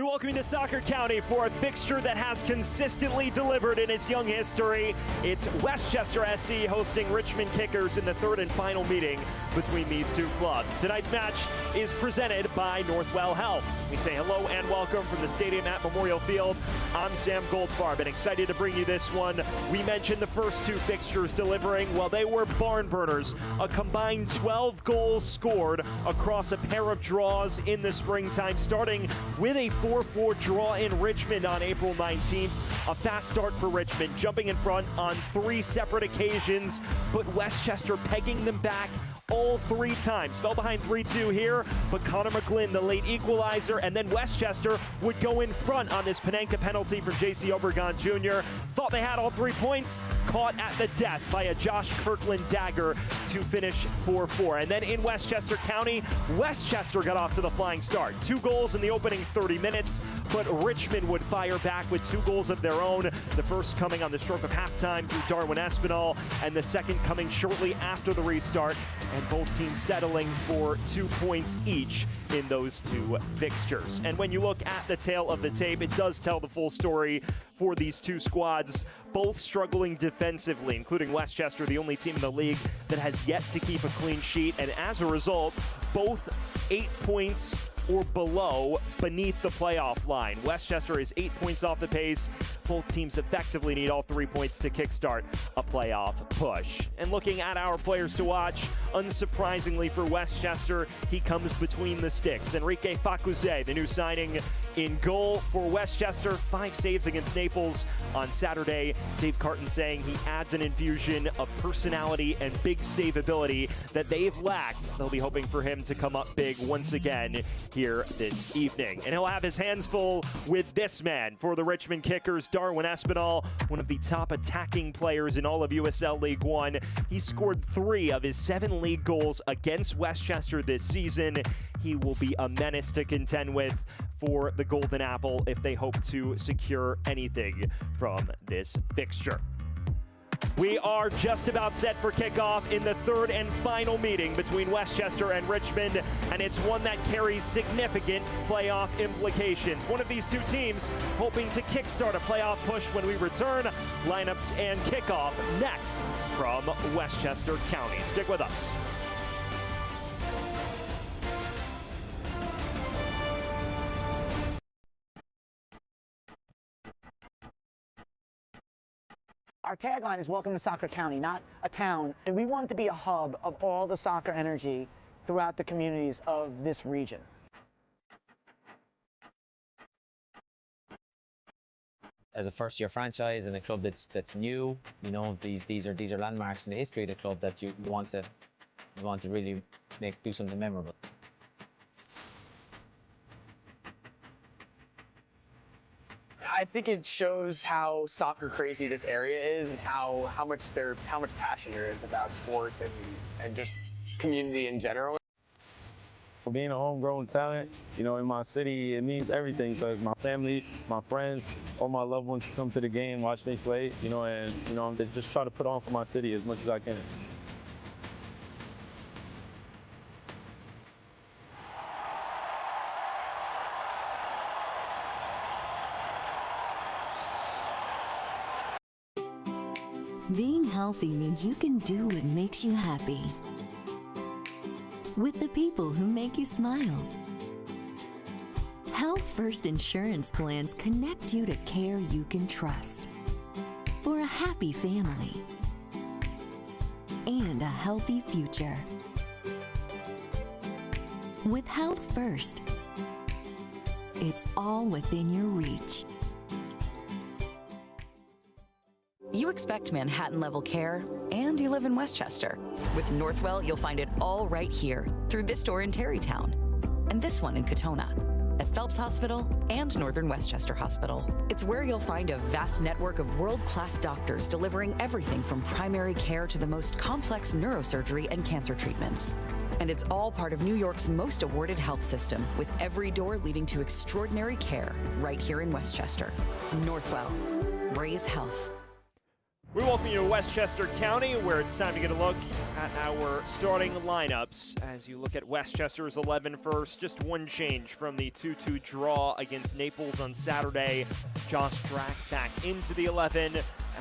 We welcome you to Soccer County for a fixture that has consistently delivered in its young history. It's Westchester SC hosting Richmond Kickers in the third and final meeting between these two clubs. Tonight's match is presented by Northwell Health. We say hello and welcome from the stadium at Memorial Field. I'm Sam Goldfarb and excited to bring you this one. We mentioned the first two fixtures delivering. Well, they were barn burners. A combined 12 goals scored across a pair of draws in the springtime, starting with a 4-4 draw in Richmond on April 19th. A fast start for Richmond, jumping in front on 3 separate occasions, but Westchester pegging them back all 3 times. Fell behind 3-2 here, but Connor McGlynn, the late equalizer, and then Westchester would go in front on this Panenka penalty from J.C. Obregon Jr. Thought they had all 3 points, caught at the death by a Josh Kirkland dagger to finish 4-4. And then in Westchester County, Westchester got off to the flying start. 2 goals in the opening 30 minutes, but Richmond would fire back with 2 goals of their own. The first coming on the stroke of halftime through Darwin Espinal, and the second coming shortly after the restart. And both teams settling for 2 points each in those 2 fixtures. And when you look at the tail of the tape, it does tell the full story for these 2 squads, both struggling defensively, including Westchester, the only team in the league that has yet to keep a clean sheet. And as a result, both 8 points or below beneath the playoff line. Westchester is 8 points off the pace. Both teams effectively need all 3 points to kickstart a playoff push. And looking at our players to watch, unsurprisingly for Westchester, he comes between the sticks. Enrique Facuze, the new signing in goal for Westchester, 5 saves against Naples on Saturday. Dave Carton saying he adds an infusion of personality and big save ability that they've lacked. They'll be hoping for him to come up big once again here this evening. And he'll have his hands full with this man for the Richmond Kickers, Darwin Espinal, one of the top attacking players in all of USL League One. He scored 3 of his 7 league goals against Westchester this season. He will be a menace to contend with for the Golden Apple if they hope to secure anything from this fixture. We are just about set for kickoff in the third and final meeting between Westchester and Richmond, and it's one that carries significant playoff implications. One of these 2 teams hoping to kickstart a playoff push when we return. Lineups and kickoff next from Westchester County. Stick with us. Our tagline is welcome to Soccer County, not a town, and we want it to be a hub of all the soccer energy throughout the communities of this region. As a first-year franchise and a club that's new, you know, these are landmarks in the history of the club that you want to really do something memorable. I think it shows how soccer crazy this area is and how much passion there is about sports and just community in general. Being a homegrown talent, you know, in my city, it means everything. Like my family, my friends, all my loved ones come to the game, watch me play, you know, and you know, I just try to put on for my city as much as I can. Being healthy means you can do what makes you happy. With the people who make you smile. Health First Insurance plans connect you to care you can trust. For a happy family. And a healthy future. With Health First, it's all within your reach. You expect Manhattan-level care, and you live in Westchester. With Northwell, you'll find it all right here, through this door in Terrytown, and this one in Katona, at Phelps Hospital and Northern Westchester Hospital. It's where you'll find a vast network of world-class doctors delivering everything from primary care to the most complex neurosurgery and cancer treatments. And it's all part of New York's most awarded health system, with every door leading to extraordinary care right here in Westchester. Northwell. Raise health. We welcome you to Westchester County, where it's time to get a look at our starting lineups. As you look at Westchester's 11 first, just one change from the 2-2 draw against Naples on Saturday. Josh Drack back into the 11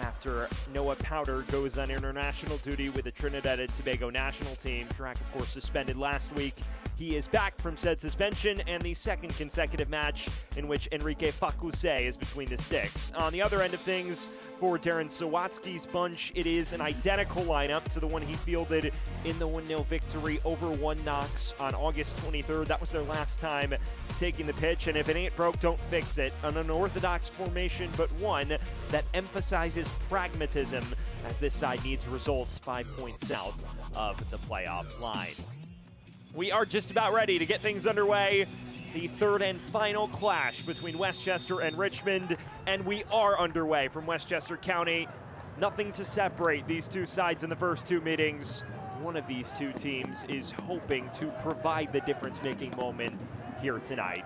after Noah Powder goes on international duty with the Trinidad and Tobago national team. Drack, of course, suspended last week. He is back from said suspension, and the second consecutive match in which Enrique Facuse is between the sticks. On the other end of things, for Darren Sawatsky's bunch, it is an identical lineup to the one he fielded in the 1-0 victory over One Knox on August 23rd. That was their last time taking the pitch, and if it ain't broke, don't fix it. An unorthodox formation, but one that emphasizes pragmatism, as this side needs results 5 points south of the playoff line. We are just about ready to get things underway. The third and final clash between Westchester and Richmond, and we are underway from Westchester County. Nothing to separate these two sides in the first two meetings. One of these two teams is hoping to provide the difference-making moment here tonight.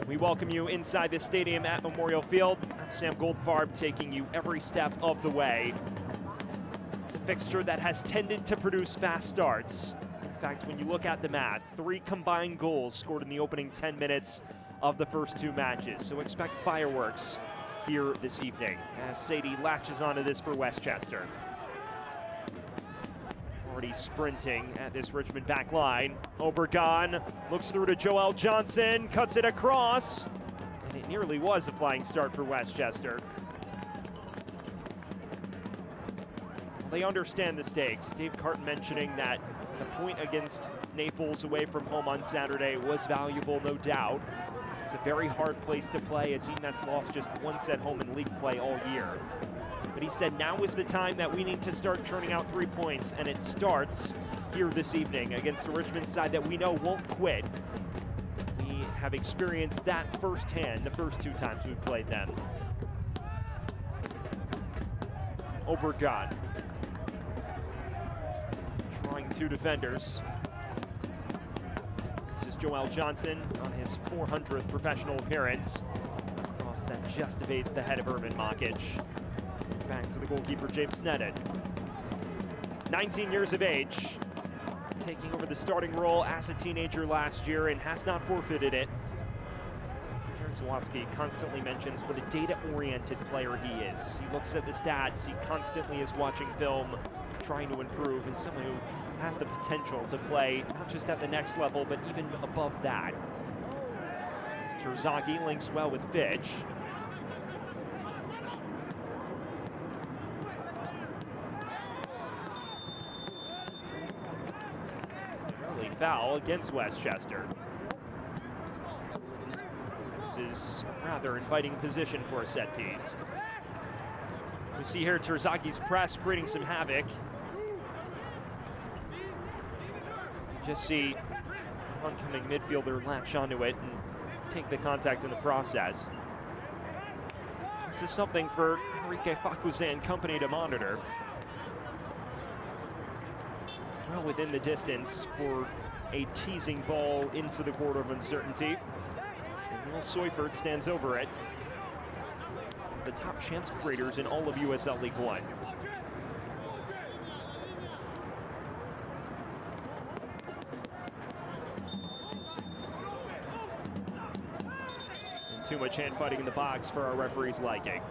We welcome you inside the stadium at Memorial Field. I'm Sam Goldfarb, taking you every step of the way. It's a fixture that has tended to produce fast starts. In fact, when you look at the math, 3 combined goals scored in the opening 10 minutes of the first two matches. So expect fireworks here this evening as Sadie latches onto this for Westchester. Already sprinting at this Richmond back line. Obregon looks through to Joel Johnson, cuts it across, and it nearly was a flying start for Westchester. They understand the stakes. Dave Carton mentioning that the point against Naples away from home on Saturday was valuable, no doubt. It's a very hard place to play, a team that's lost just once at home in league play all year. But he said now is the time that we need to start churning out 3 points, and it starts here this evening against a Richmond side that we know won't quit. We have experienced that firsthand the first 2 times we've played them. Obregon. Drawing 2 defenders. This is Joel Johnson on his 400th professional appearance. A cross that just evades the head of Erman Makic. Back to the goalkeeper, James Sneddon. 19 years of age, taking over the starting role as a teenager last year and has not forfeited it. Darren Sawatsky constantly mentions what a data-oriented player he is. He looks at the stats, he constantly is watching film, trying to improve, and someone who has the potential to play not just at the next level, but even above that. As Terzaghi links well with Fitch. Early foul against Westchester. This is a rather inviting position for a set piece. We see here Terzaghi's press creating some havoc. You just see the oncoming midfielder latch onto it and take the contact in the process. This is something for Enrique Facuse and company to monitor. Well within the distance for a teasing ball into the corridor of uncertainty. And Neil Seufert stands over it. The top chance creators in all of USL League One. And too much hand fighting in the box for our referee's liking.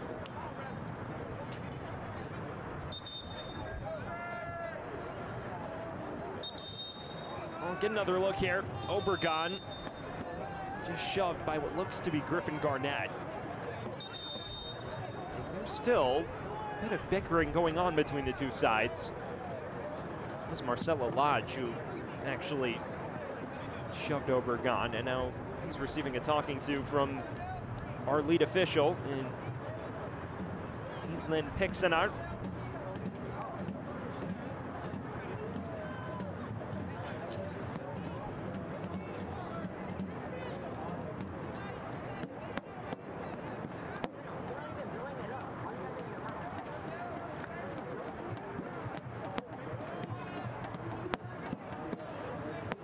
We'll get another look here. Obregon just shoved by what looks to be Griffin Garnett. There's still a bit of bickering going on between the two sides. It was Marcelo Lodge who actually shoved Obregon, and now he's receiving a talking to from our lead official, and Islin Pixenart.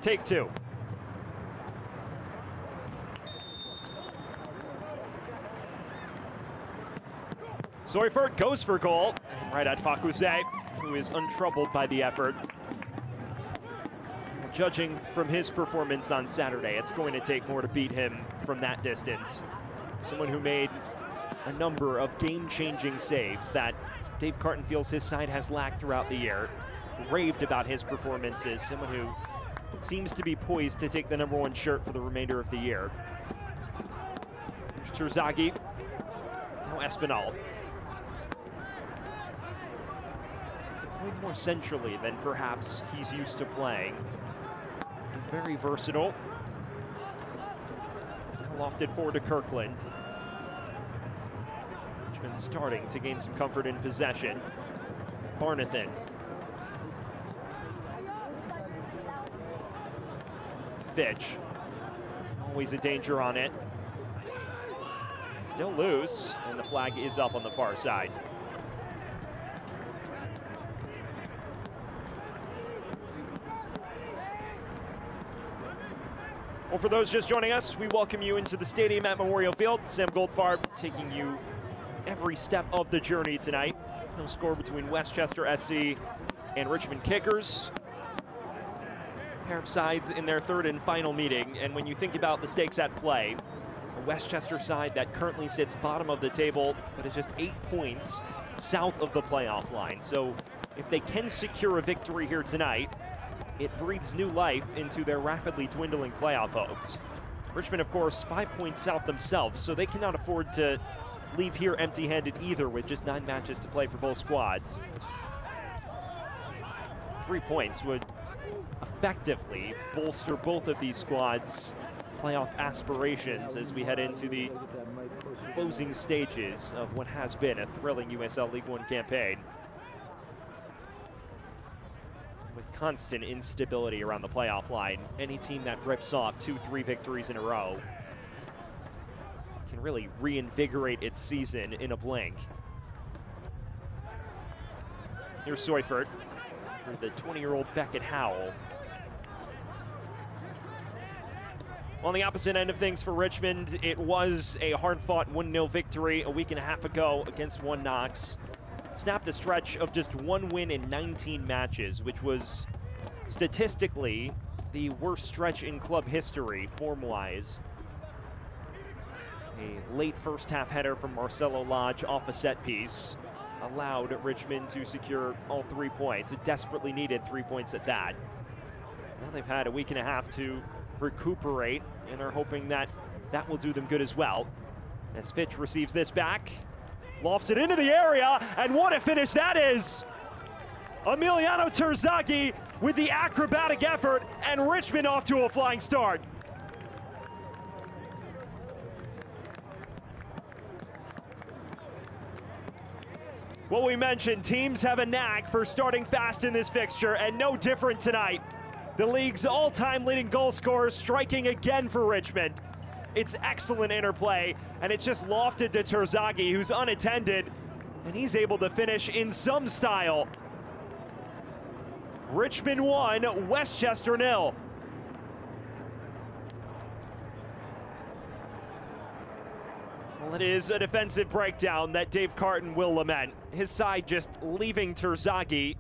Take 2. Seufert goes for goal, and right at Fakuse, who is untroubled by the effort. Judging from his performance on Saturday, it's going to take more to beat him from that distance. Someone who made a number of game-changing saves that Dave Carton feels his side has lacked throughout the year. Raved about his performances, someone who seems to be poised to take the #1 shirt for the remainder of the year. There's Terzaghi, now Espinal. Deployed more centrally than perhaps he's used to playing. Very versatile. Lofted forward to Kirkland. Richmond starting to gain some comfort in possession. Barnathan. Fitch. Always a danger on it. Still loose, and the flag is up on the far side. Well, for those just joining us, we welcome you into the stadium at Memorial Field. Sam Goldfarb taking you every step of the journey tonight. No score between Westchester SC and Richmond Kickers. A pair of sides in their third and final meeting, and when you think about the stakes at play, a Westchester side that currently sits bottom of the table, but is just 8 points south of the playoff line. So if they can secure a victory here tonight, it breathes new life into their rapidly dwindling playoff hopes. Richmond, of course, 5 points south themselves, so they cannot afford to leave here empty-handed either with just 9 matches to play for both squads. 3 points would effectively bolster both of these squads' playoff aspirations as we head into the closing stages of what has been a thrilling USL League One campaign. With constant instability around the playoff line, any team that rips off 2-3 victories in a row can really reinvigorate its season in a blink. Here's Seufert for the 20-year-old Beckett Howell. On the opposite end of things for Richmond, it was a hard-fought 1-0 victory a week and a half ago against One Knox. Snapped a stretch of just 1 win in 19 matches, which was statistically the worst stretch in club history, form-wise. A late first-half header from Marcelo Lodge off a set piece allowed Richmond to secure all 3 points. It desperately needed 3 points at that. Now they've had a week and a half to recuperate and are hoping that that will do them good as well. As Fitch receives this back, lofts it into the area, and what a finish that is! Emiliano Terzaghi with the acrobatic effort, and Richmond off to a flying start. Well, we mentioned teams have a knack for starting fast in this fixture, and no different tonight. The league's all-time leading goal scorer striking again for Richmond. It's excellent interplay, and it's just lofted to Terzaghi, who's unattended, and he's able to finish in some style. Richmond 1, Westchester 0. Well, it is a defensive breakdown that Dave Carton will lament. His side just leaving Terzaghi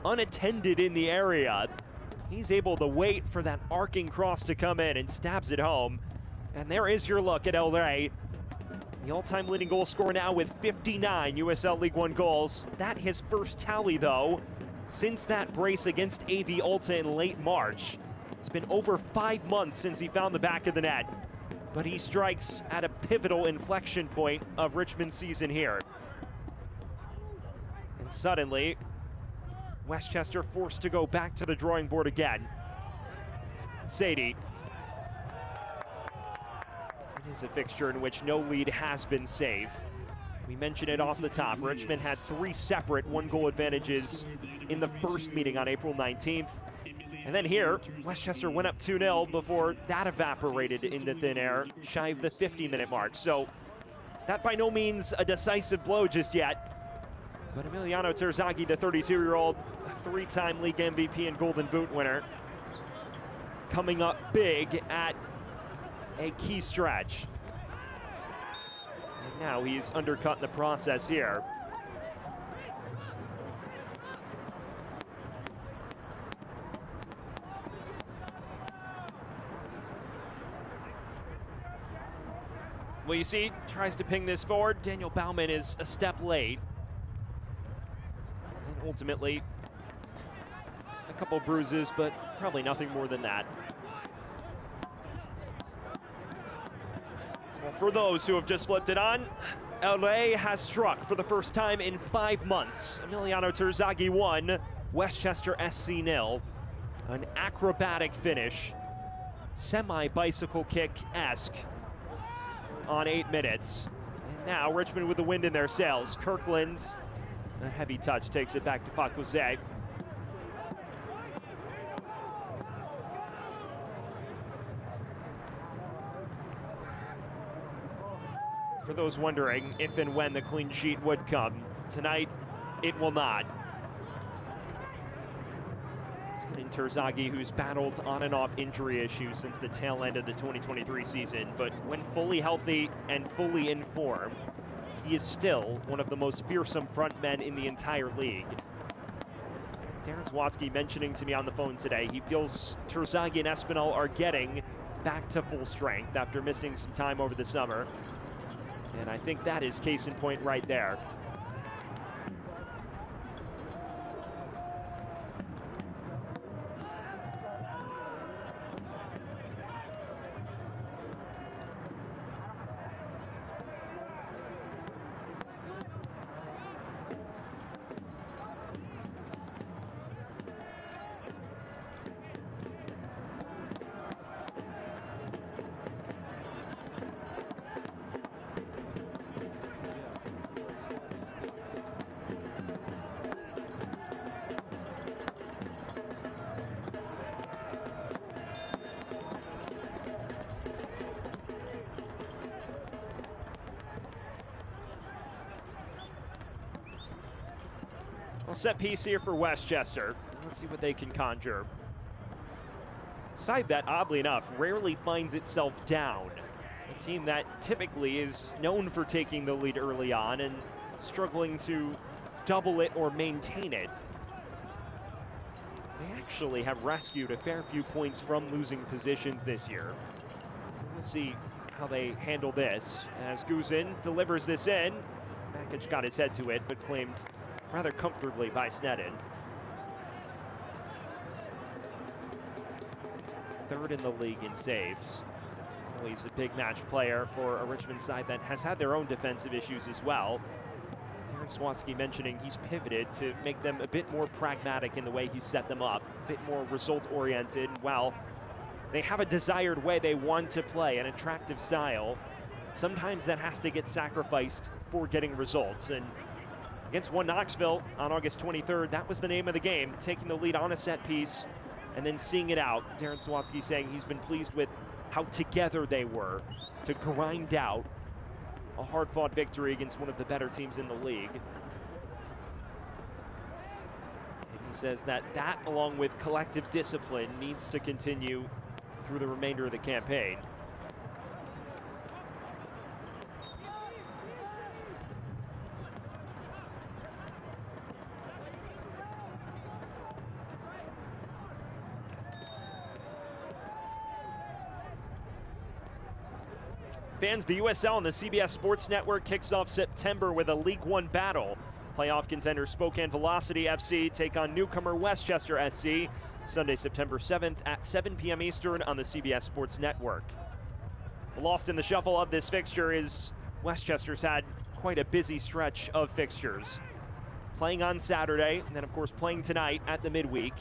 unattended in the area. He's able to wait for that arcing cross to come in and stabs it home. And there is your look at El Rey, the all-time leading goal scorer now with 59 USL League One goals. That his first tally, though, since that brace against AV Alta in late March. It's been over 5 months since he found the back of the net, but he strikes at a pivotal inflection point of Richmond's season here. And suddenly, Westchester forced to go back to the drawing board again. Sadie. It is a fixture in which no lead has been safe. We mentioned it off the top. Richmond had 3 separate 1-goal advantages in the first meeting on April 19th. And then here, Westchester went up 2-0 before that evaporated into thin air, shy of the 50-minute mark. So that by no means a decisive blow just yet. But Emiliano Terzaghi, the 32-year-old, 3-time league MVP and Golden Boot winner, coming up big at a key stretch. And now he's undercut in the process here. Well, you see, tries to ping this forward. Daniel Baumann is a step late. And ultimately, a couple bruises, but probably nothing more than that. Well, for those who have just flipped it on, LA has struck for the first time in 5 months. Emiliano Terzaghi 1, Westchester SC 0. An acrobatic finish, semi-bicycle kick-esque on 8 minutes. And now Richmond with the wind in their sails. Kirkland, a heavy touch, takes it back to Fakose. For those wondering if and when the clean sheet would come, tonight it will not. In Terzaghi, who's battled on and off injury issues since the tail end of the 2023 season, but when fully healthy and fully in form, he is still one of the most fearsome front men in the entire league. Darren Swatsky mentioning to me on the phone today, he feels Terzaghi and Espinal are getting back to full strength after missing some time over the summer. And I think that is case in point right there. Well, set piece here for Westchester. Let's see what they can conjure. Side that, oddly enough, rarely finds itself down. A team that typically is known for taking the lead early on and struggling to double it or maintain it. They actually have rescued a fair few points from losing positions this year. So we'll see how they handle this as Guzin delivers this in. Makic got his head to it, but claimed rather comfortably by Sneddon. Third in the league in saves. Always a big match player for a Richmond side that has had their own defensive issues as well. Darren Swatsky mentioning he's pivoted to make them a bit more pragmatic in the way he's set them up, a bit more result-oriented. While they have a desired way they want to play, an attractive style, sometimes that has to get sacrificed for getting results. And against One Knoxville on August 23rd, that was the name of the game, taking the lead on a set piece and then seeing it out. Darren Swatsky saying he's been pleased with how together they were to grind out a hard-fought victory against one of the better teams in the league. And he says that along with collective discipline, needs to continue through the remainder of the campaign. Fans, the USL and the CBS Sports Network kicks off September with a League One battle. Playoff contender Spokane Velocity FC take on newcomer Westchester SC Sunday, September 7th at 7 p.m. Eastern on the CBS Sports Network. Lost in the shuffle of this fixture is Westchester's had quite a busy stretch of fixtures. Playing on Saturday, and then of course playing tonight at the midweek,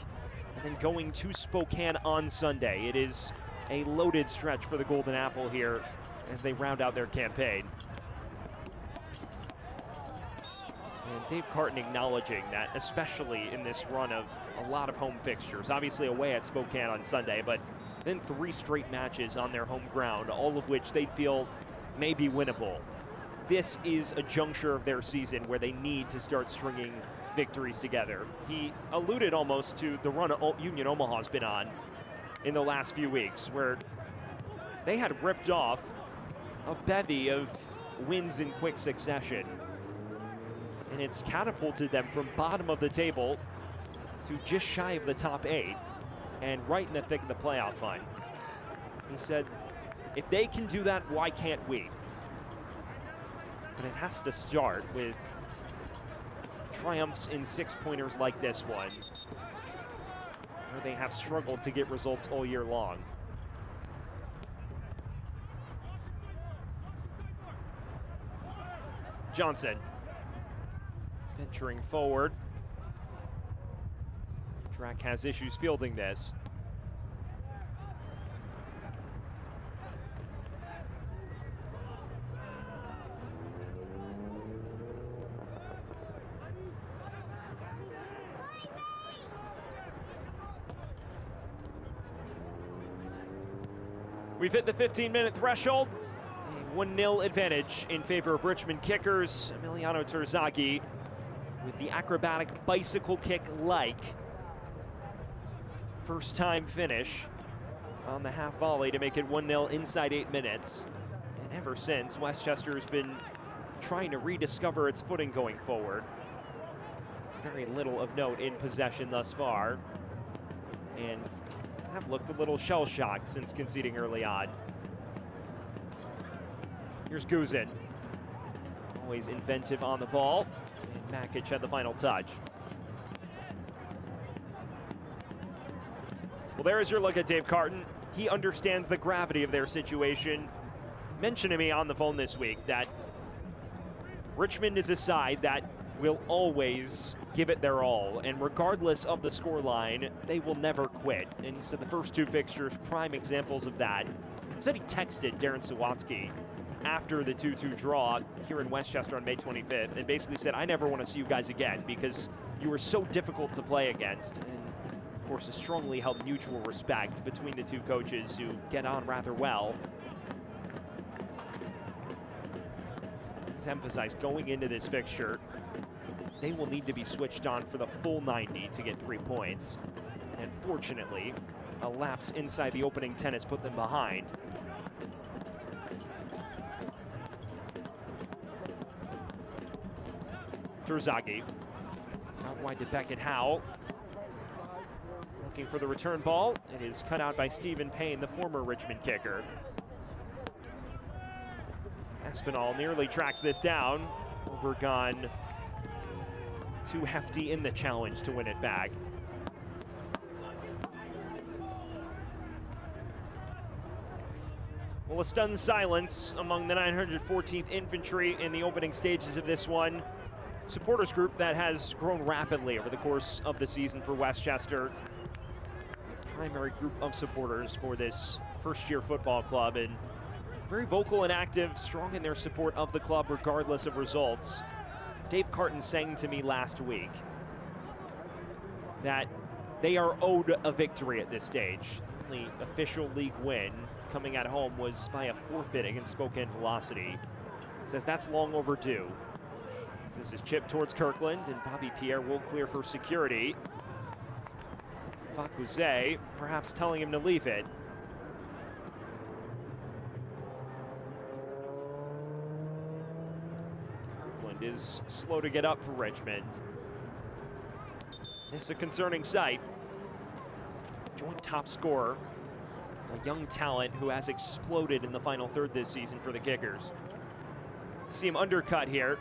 and then going to Spokane on Sunday. It is a loaded stretch for the Golden Apple here as they round out their campaign. And Dave Carton acknowledging that, especially in this run of a lot of home fixtures, obviously away at Spokane on Sunday, but then 3 straight matches on their home ground, all of which they feel may be winnable. This is a juncture of their season where they need to start stringing victories together. He alluded almost to the run Union Omaha's been on in the last few weeks, where they had ripped off a bevy of wins in quick succession. And it's catapulted them from bottom of the table to just shy of the top 8 and right in the thick of the playoff hunt. He said, if they can do that, why can't we? But it has to start with triumphs in 6-pointers like this one, where they have struggled to get results all year long. Johnson venturing forward. Track has issues fielding this. We've hit the 15-minute threshold. A 1-0 advantage in favor of Richmond kickers. Emiliano Terzaghi with the acrobatic bicycle kick-like first-time finish on the half volley to make it 1-0 inside 8 minutes. And ever since, Westchester has been trying to rediscover its footing going forward. Very little of note in possession thus far, and have looked a little shell-shocked since conceding early on. Here's Guzin, always inventive on the ball, and Makic had the final touch. Well, there is your look at Dave Carton. He understands the gravity of their situation. Mentioned to me on the phone this week that Richmond is a side that will always give it their all, and regardless of the scoreline, they will never quit. And he said the first 2 fixtures, prime examples of that. He said he texted Darren Sawatsky after the 2-2 draw here in Westchester on May 25th and basically said, I never want to see you guys again because you were so difficult to play against. And of course, a strongly held mutual respect between the 2 coaches who get on rather well. He's emphasized going into this fixture, they will need to be switched on for the full 90 to get 3 points. And unfortunately, a lapse inside the opening 10 has put them behind. Terzaghi out wide to Beckett-Howe. Looking for the return ball. It is cut out by Stephen Payne, the former Richmond kicker. Espinal nearly tracks this down. Obregon too hefty in the challenge to win it back. Well, a stunned silence among the 914th Infantry in the opening stages of this one. Supporters group that has grown rapidly over the course of the season for Westchester. The primary group of supporters for this first-year football club, and very vocal and active, strong in their support of the club regardless of results. Dave Carton saying to me last week that they are owed a victory at this stage. The only official league win coming at home was by a forfeit against Spokane Velocity. Says that's long overdue. So this is chipped towards Kirkland, and Bobby Pierre will clear for security. Fakuse perhaps telling him to leave it. Is slow to get up for Richmond. It's a concerning sight. Joint top scorer, a young talent who has exploded in the final third this season for the Kickers. You see him undercut here.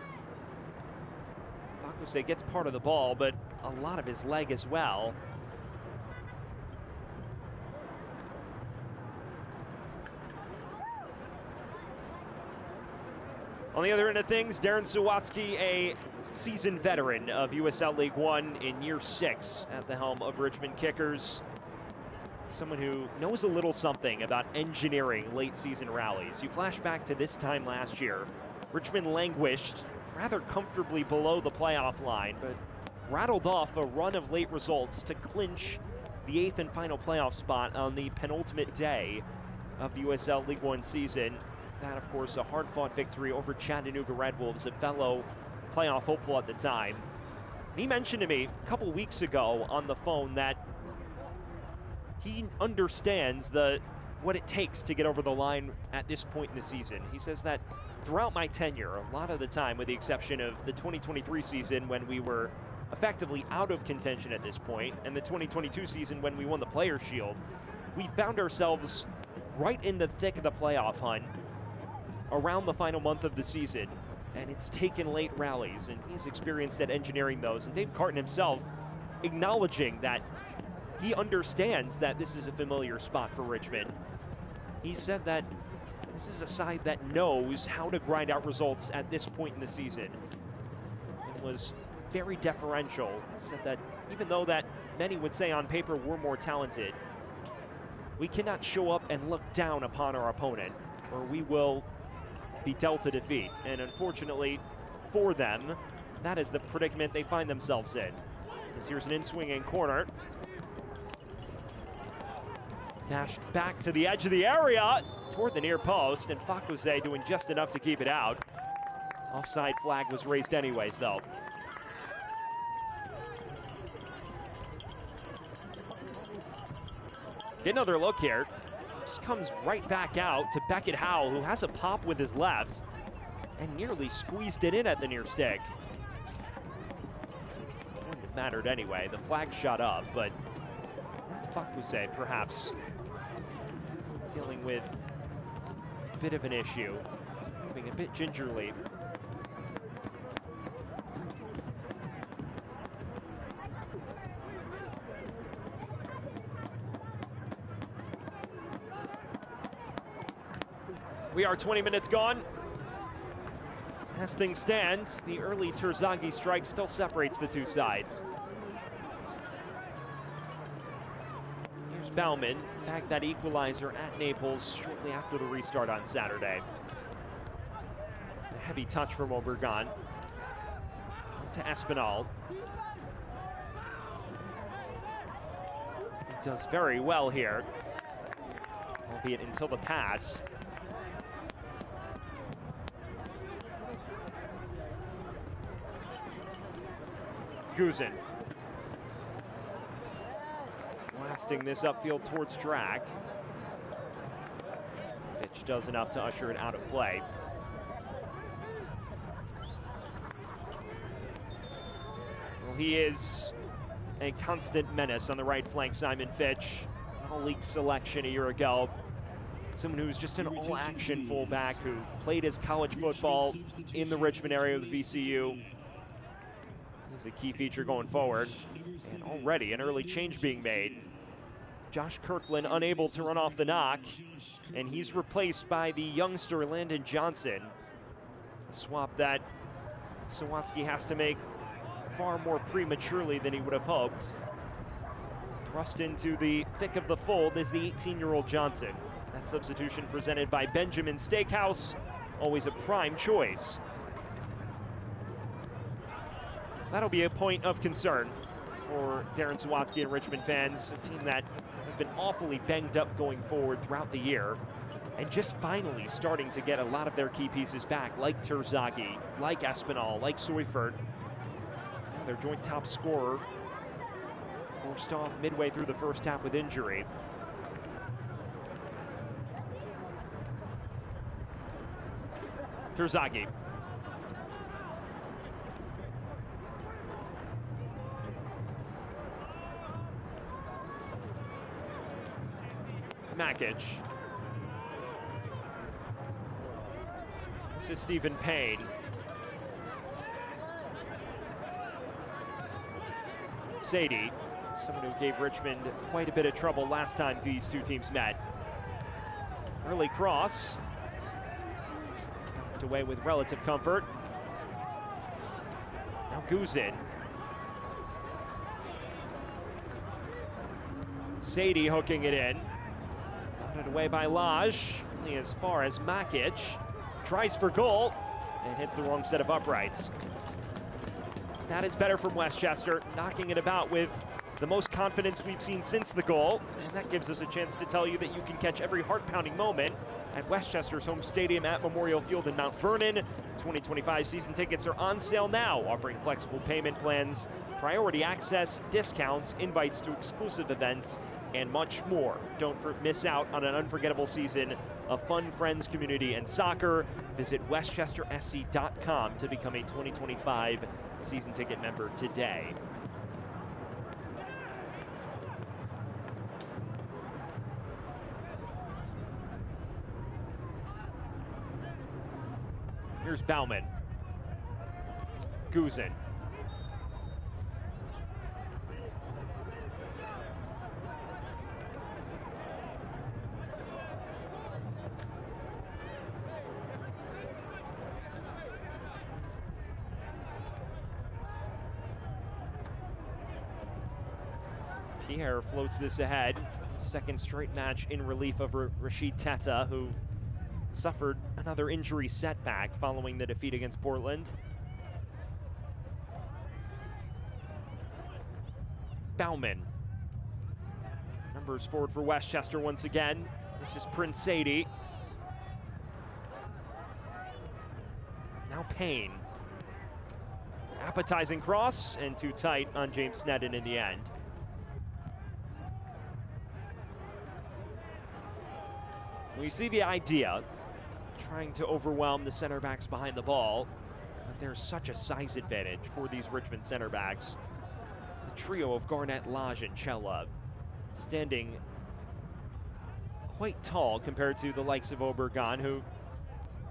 Fakuse gets part of the ball, but a lot of his leg as well. On the other end of things, Darren Sawatsky, a seasoned veteran of USL League One in year 6 at the helm of Richmond Kickers. Someone who knows a little something about engineering late season rallies. You flash back to this time last year, Richmond languished rather comfortably below the playoff line, but rattled off a run of late results to clinch the 8th and final playoff spot on the penultimate day of the USL League One season. That, of course, a hard-fought victory over Chattanooga Red Wolves, a fellow playoff hopeful at the time. He mentioned to me a couple weeks ago on the phone that he understands the what it takes to get over the line at this point in the season. He says that throughout my tenure, a lot of the time, with the exception of the 2023 season when we were effectively out of contention at this point, and the 2022 season when we won the Players' Shield, we found ourselves right in the thick of the playoff hunt around the final month of the season. And it's taken late rallies, and he's experienced at engineering those. And Dave Carton himself acknowledging that he understands that this is a familiar spot for Richmond. He said that this is a side that knows how to grind out results at this point in the season, and was very deferential. He said that even though that many would say on paper we're more talented, we cannot show up and look down upon our opponent, or we will be dealt a defeat. And unfortunately for them, that is the predicament they find themselves in. As here's an in-swinging corner. Dashed back to the edge of the area, toward the near post, and Fakose doing just enough to keep it out. Offside flag was raised anyways, though. Get another look here. Just comes right back out to Beckett Howell, who has a pop with his left and nearly squeezed it in at the near stick. Wouldn't have mattered anyway. The flag shot up, but Fakuse perhaps dealing with a bit of an issue, moving a bit gingerly. We are 20 minutes gone. As things stand, the early Terzaghi strike still separates the two sides. Here's Bauman, bagged that equalizer at Naples shortly after the restart on Saturday. A heavy touch from Obregon. To Espinal. He does very well here, albeit until the pass. Guzin. Blasting this upfield towards Drac. Fitch does enough to usher it out of play. Well, he is a constant menace on the right flank, Simon Fitch. All-league selection a year ago. Someone who's just an all-action fullback who played his college football in the Richmond area of the VCU. He's a key feature going forward, and already an early change being made. Josh Kirkland unable to run off the knock, and he's replaced by the youngster Landon Johnson. A swap that Sawatsky has to make far more prematurely than he would have hoped. Thrust into the thick of the fold is the 18-year-old Johnson. That substitution presented by Benjamin Steakhouse, always a prime choice. That'll be a point of concern for Darren Sawatsky and Richmond fans, a team that has been awfully banged up going forward throughout the year, and just finally starting to get a lot of their key pieces back, like Terzaghi, like Espinal, like Seufert. Their joint top scorer forced off midway through the first half with injury. Terzaghi. Makic. This is Stephen Payne. Sadie, someone who gave Richmond quite a bit of trouble last time these two teams met. Early cross. Knocked away with relative comfort. Now Guzin. Sadie hooking it in. Nodded away by Laj, only as far as Makic. Tries for goal and hits the wrong set of uprights. That is better from Westchester, knocking it about with the most confidence we've seen since the goal, and that gives us a chance to tell you that you can catch every heart-pounding moment at Westchester's home stadium at Memorial Field in Mount Vernon. 2025 season tickets are on sale now, offering flexible payment plans, priority access, discounts, invites to exclusive events, and much more. Don't miss out on an unforgettable season of fun, friends, community, and soccer. Visit westchestersc.com to become a 2025 season ticket member today. Here's Bauman. Guzin. Pierre floats this ahead. Second straight match in relief of Rashid Teta, who suffered another injury setback following the defeat against Portland. Bauman. Numbers forward for Westchester once again. This is Prince Sadie. Now Payne. Appetizing cross and too tight on James Sneddon in the end. We see the idea, trying to overwhelm the center backs behind the ball, but there's such a size advantage for these Richmond center backs. The trio of Garnett, Lodge, and Chella standing quite tall compared to the likes of Obergon, who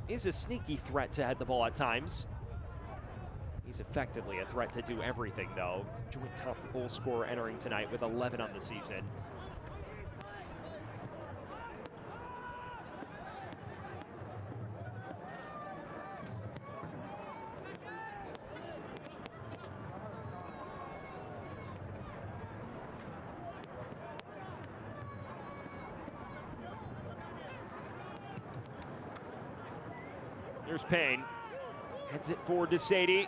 is a sneaky threat to head the ball at times. He's effectively a threat to do everything, though. Joint top goal scorer entering tonight with 11 on the season. Here's Payne, heads it forward to Sadie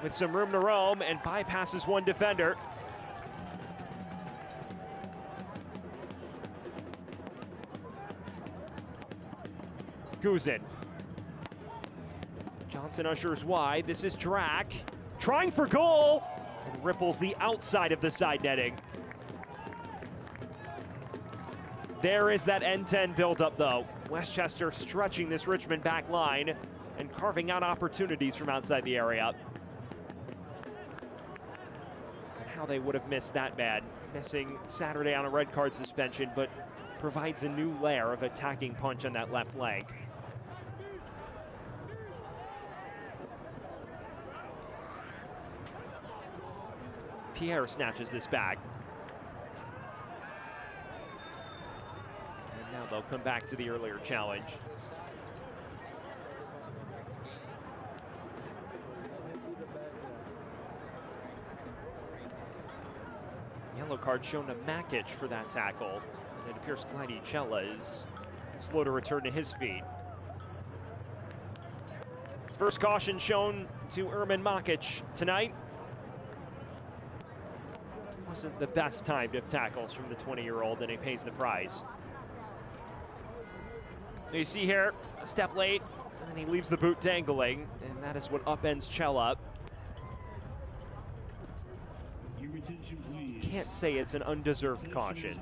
with some room to roam and bypasses one defender. Guzin. Johnson ushers wide. This is Drack, trying for goal, and ripples the outside of the side netting. There is that end-to-end build-up, though. Westchester stretching this Richmond back line and carving out opportunities from outside the area. And how they would have missed that bad. Missing Saturday on a red card suspension, but provides a new layer of attacking punch on that left flank. Pierre snatches this back. And now they'll come back to the earlier challenge. Yellow card shown to Makic for that tackle. And it appears Glady Chella is slow to return to his feet. First caution shown to Erman Makic tonight. Wasn't the best timed of tackles from the 20-year-old, and he pays the price. You see here, a step late, and he leaves the boot dangling, and that is what upends Chella. Can't say it's an undeserved caution.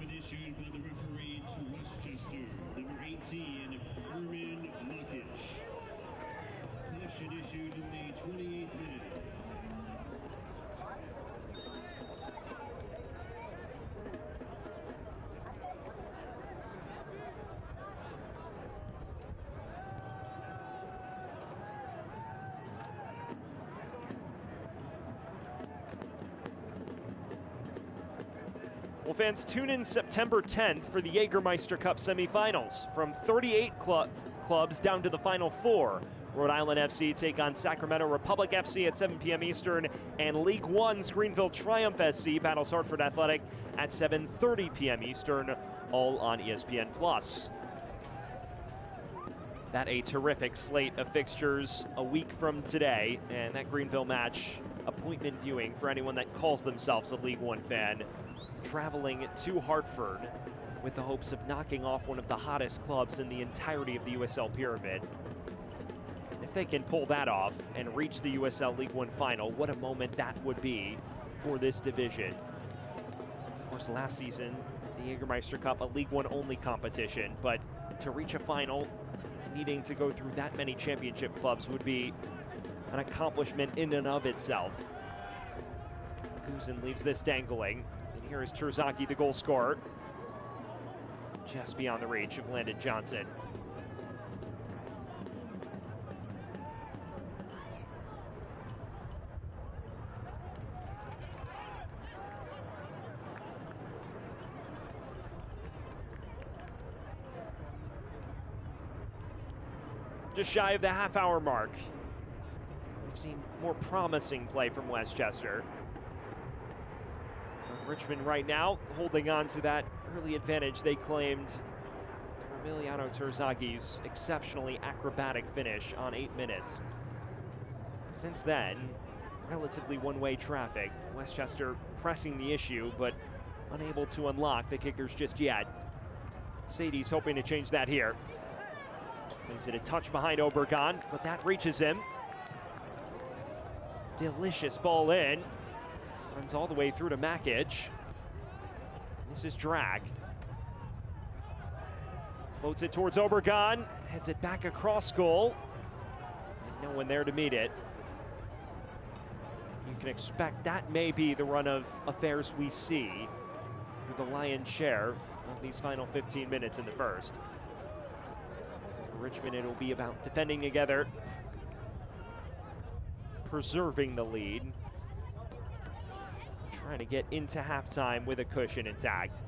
Well, fans, tune in September 10th for the Jägermeister Cup semifinals. From 38 clubs down to the final 4. Rhode Island FC take on Sacramento Republic FC at 7 p.m. Eastern, and League One's Greenville Triumph SC battles Hartford Athletic at 7:30 p.m. Eastern, all on ESPN+. That a terrific slate of fixtures a week from today, and that Greenville match appointment viewing for anyone that calls themselves a League One fan. traveling to Hartford with the hopes of knocking off one of the hottest clubs in the entirety of the USL pyramid. If they can pull that off and reach the USL League One final, what a moment that would be for this division. Of course, last season, the Jägermeister Cup, a League One only competition, but to reach a final, needing to go through that many championship clubs would be an accomplishment in and of itself. Guzin leaves this dangling, and here is Terzaghi, the goal scorer. Just beyond the reach of Landon Johnson. Just shy of the half-hour mark. We've seen more promising play from Westchester. Richmond right now holding on to that early advantage they claimed through Emiliano Terzaghi's exceptionally acrobatic finish on 8 minutes. Since then, relatively one-way traffic. Westchester pressing the issue, but unable to unlock the kickers just yet. Sadie's hoping to change that here. Plays it a touch behind Obregon, but that reaches him. Delicious ball in. Runs all the way through to Makic. This is drag. Floats it towards Obregon. Heads it back across goal. And no one there to meet it. You can expect that may be the run of affairs we see through the lion's share of these final 15 minutes in the first. For Richmond, it'll be about defending together, preserving the lead, trying to get into halftime with a cushion intact.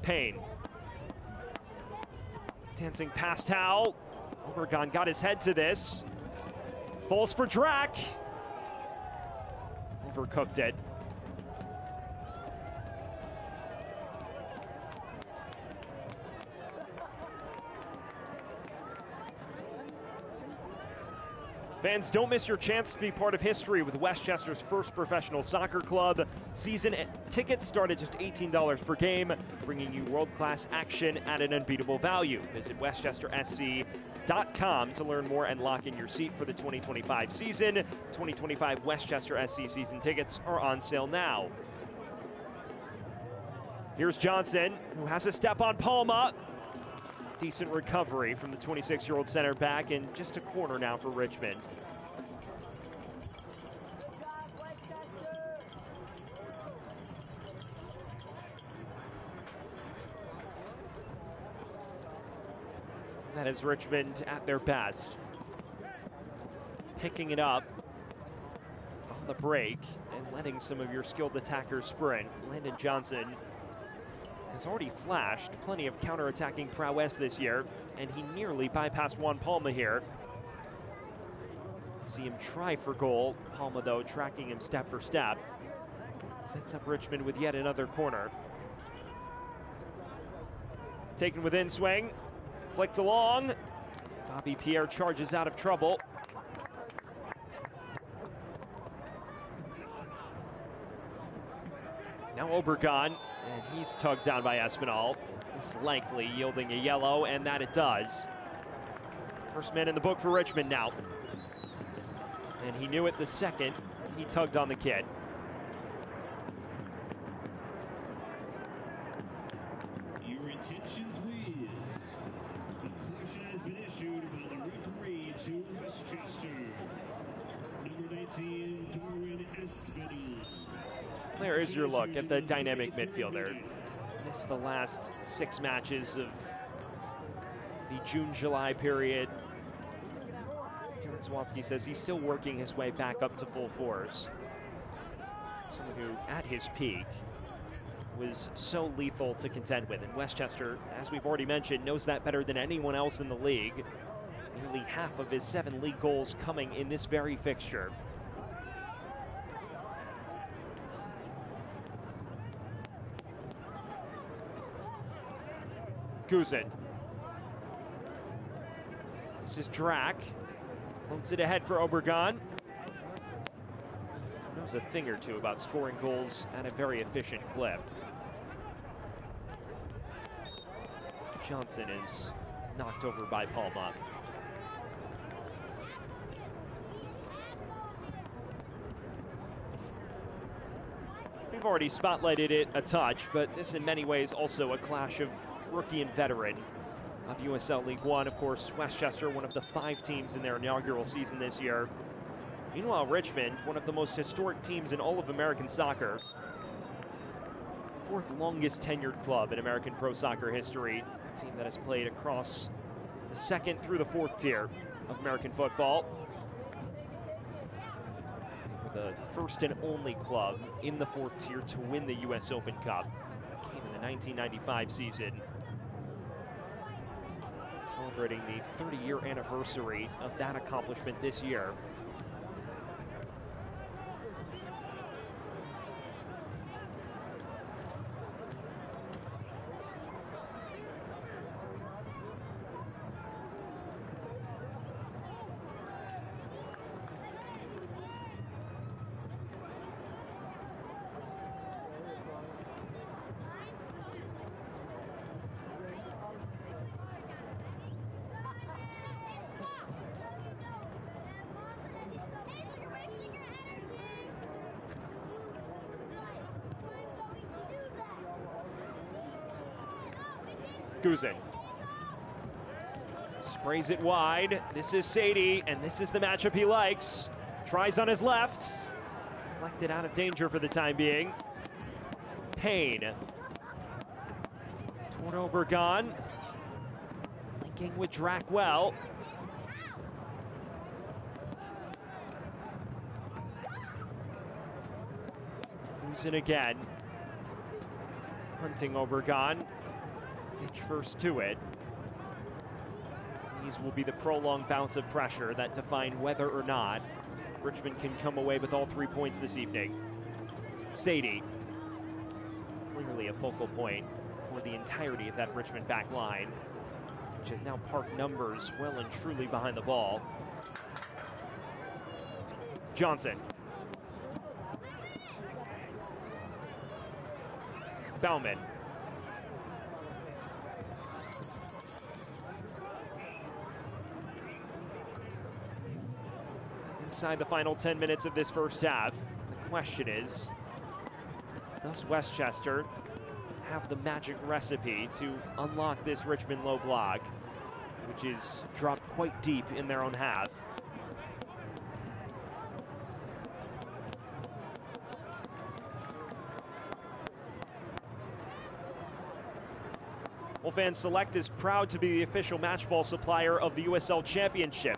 Payne. Dancing past Howe. Obregon got his head to this. Falls for Drac. Overcooked it. Fans, don't miss your chance to be part of history with Westchester's first professional soccer club. Season tickets start at just $18 per game, bringing you world-class action at an unbeatable value. Visit westchestersc.com to learn more and lock in your seat for the 2025 season. 2025 Westchester SC season tickets are on sale now. Here's Johnson, who has a step on Palma. Decent recovery from the 26-year-old center back, and just a corner now for Richmond. That is Richmond at their best. Picking it up on the break and letting some of your skilled attackers sprint. Landon Johnson has already flashed plenty of counter-attacking prowess this year, and he nearly bypassed Juan Palma here. See him try for goal. Palma, though, tracking him step for step. Sets up Richmond with yet another corner. Taken with in-swing. Flicked along. Bobby Pierre charges out of trouble. Now Obregon, and he's tugged down by Espinal. This likely yielding a yellow, and that it does. First man in the book for Richmond now. And he knew it the second he tugged on the kid. Your attention, please. The caution has been issued by the referee to Westchester. Number 19, Darwin Espinal. There is your look at the dynamic midfielder. Missed the last 6 matches of the June-July period. Darren Swansky says he's still working his way back up to full force. Someone who, at his peak, was so lethal to contend with. And Westchester, as we've already mentioned, knows that better than anyone else in the league. Nearly half of his 7 league goals coming in this very fixture. Guzin. This is Drac. Floats it ahead for Obregon. knows a thing or two about scoring goals at a very efficient clip. Johnson is knocked over by Palma. We've already spotlighted it a touch, but this in many ways also a clash of rookie and veteran of USL League One. Of course, Westchester, one of the 5 teams in their inaugural season this year. Meanwhile, Richmond, one of the most historic teams in all of American soccer. 4th longest tenured club in American pro soccer history. A team that has played across the 2nd through the 4th tier of American football. The first and only club in the 4th tier to win the US Open Cup. Came in the 1995 season. Celebrating the 30-year anniversary of that accomplishment this year. Guzin sprays it wide. This is Sadie, and this is the matchup he likes. Tries on his left. Deflected out of danger for the time being. Payne. Toward Obregon. Linking with Drackwell. Guzin again. Hunting Obregon. Fitch first to it. These will be the prolonged bouts of pressure that define whether or not Richmond can come away with all 3 points this evening. Sadie, clearly a focal point for the entirety of that Richmond back line, which has now parked numbers well and truly behind the ball. Johnson. Bauman. Inside the final 10 minutes of this first half, the question is, does Westchester have the magic recipe to unlock this Richmond low block, which is dropped quite deep in their own half? Well, fans, Select is proud to be the official match ball supplier of the USL Championship.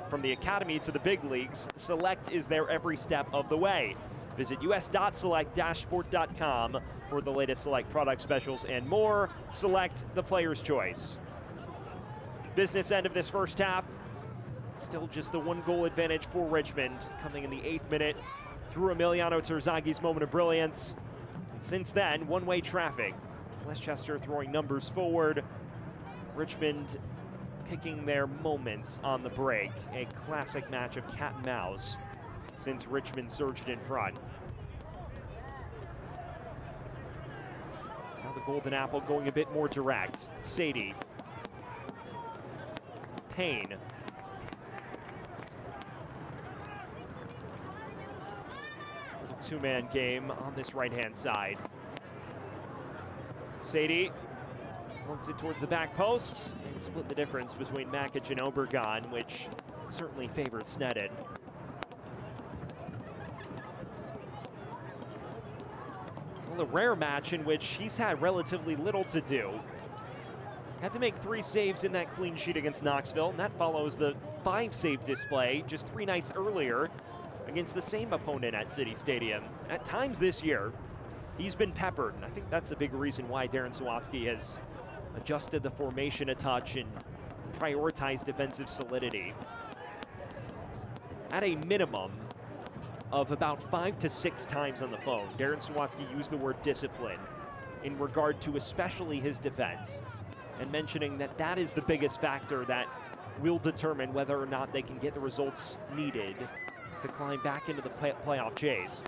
From the Academy to the big leagues, Select is there every step of the way. Visit us.select-sport.com for the latest Select product specials and more. Select, the player's choice. Business end of this first half. Still just the 1-goal advantage for Richmond, coming in the 8th minute through Emiliano Terzagi's moment of brilliance. And since then, one-way traffic. Westchester throwing numbers forward. Richmond picking their moments on the break. A classic match of cat and mouse since Richmond surged in front. Now the Golden Apple going a bit more direct. Sadie. Payne. Little 2-man game on this right-hand side. Sadie floats it towards the back post and split the difference between Makic and Obregon, which certainly favored Sneddon. Well, a rare match in which he's had relatively little to do. Had to make 3 saves in that clean sheet against Knoxville, and that follows the 5-save display just 3 nights earlier against the same opponent at City Stadium. At times this year, he's been peppered, and I think that's a big reason why Darren Sawatsky has adjusted the formation a touch and prioritized defensive solidity. At a minimum of about 5 to 6 times on the phone, Darren Sawatsky used the word discipline in regard to especially his defense, and mentioning that that is the biggest factor that will determine whether or not they can get the results needed to climb back into the playoff chase.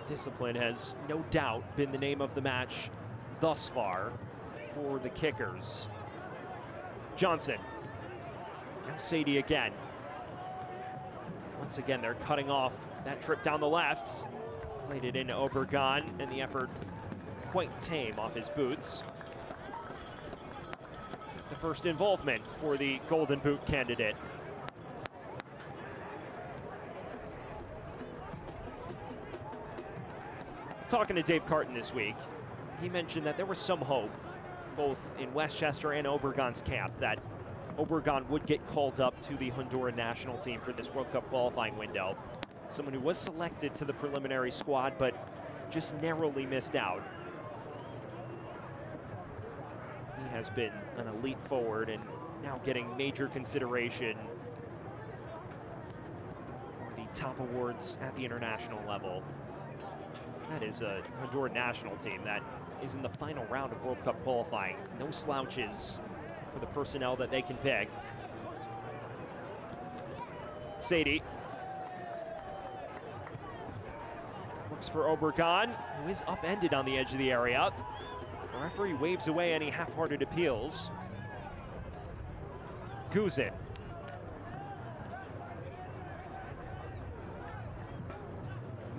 Discipline has no doubt been the name of the match thus far for the Kickers. Johnson. Now Sadie again. Once again, they're cutting off that trip down the left. Played it into Obregon, and the effort quite tame off his boots. The first involvement for the Golden Boot candidate. Talking to Dave Carton this week, he mentioned that there was some hope, both in Westchester and Obregon's camp, that Obregon would get called up to the Honduran national team for this World Cup qualifying window. Someone who was selected to the preliminary squad, but just narrowly missed out. He has been an elite forward and now getting major consideration for the top awards at the international level. That is a Honduran national team that is in the final round of World Cup qualifying. No slouches for the personnel that they can pick. Sadie looks for Obregon, who is upended on the edge of the area. The referee waves away any half-hearted appeals. Guzin.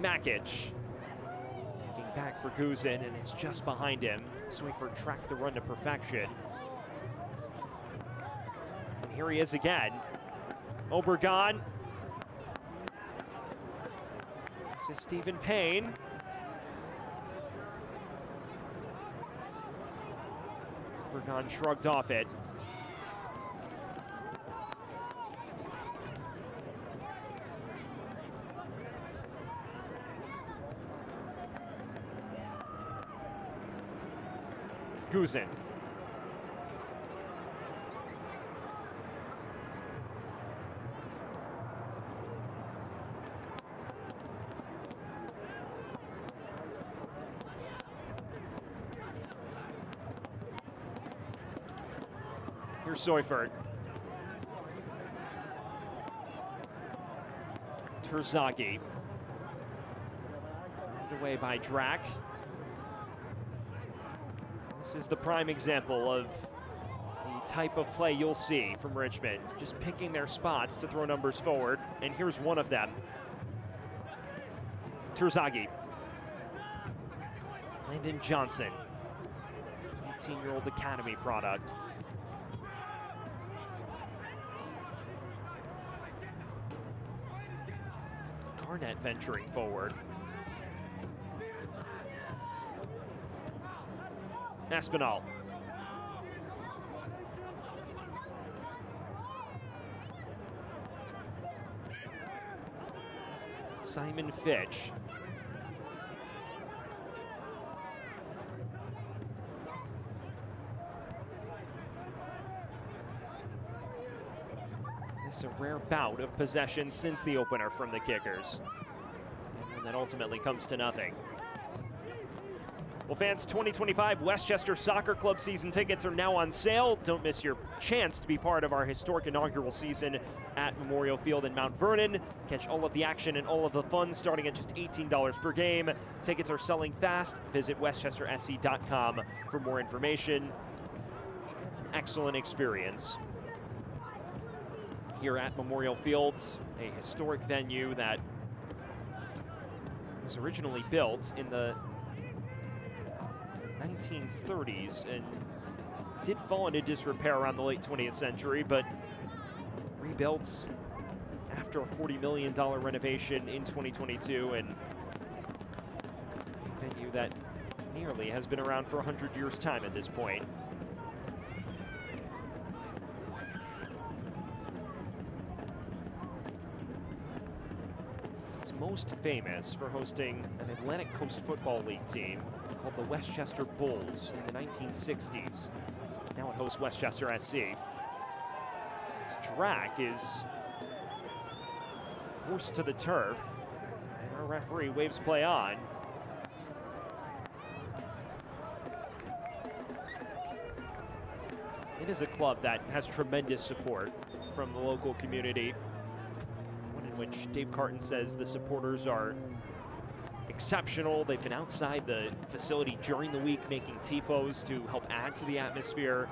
Makic. Looking back for Guzin, and it's just behind him. Sweifert tracked the run to perfection. And here he is again. Obregon. This is Stephen Payne. Obregon shrugged off it. Guzin. Here's Sweifert. Terzaghi. Away by Drac. This is the prime example of the type of play you'll see from Richmond. Just picking their spots to throw numbers forward. And here's one of them. Terzaghi. Landon Johnson. 18-year-old Academy product. Garnett venturing forward. Espinal. Simon Fitch. This is a rare bout of possession since the opener from the Kickers. And one that ultimately comes to nothing. Well, fans, 2025 Westchester Soccer Club season tickets are now on sale. Don't miss your chance to be part of our historic inaugural season at Memorial Field in Mount Vernon. Catch all of the action and all of the fun starting at just $18 per game. Tickets are selling fast. Visit westchestersc.com for more information. An excellent experience here at Memorial Field, a historic venue that was originally built in the 1930s and did fall into disrepair around the late 20th century, but rebuilt after a $40 million renovation in 2022, and a venue that nearly has been around for 100 years' time at this point. It's most famous for hosting an Atlantic Coast Football League team called the Westchester Bulls in the 1960s. Now it hosts Westchester SC. This Drac is forced to the turf, and our referee waves play on. It is a club that has tremendous support from the local community, one in which Dave Carton says the supporters are exceptional. They've been outside the facility during the week making tifos to help add to the atmosphere.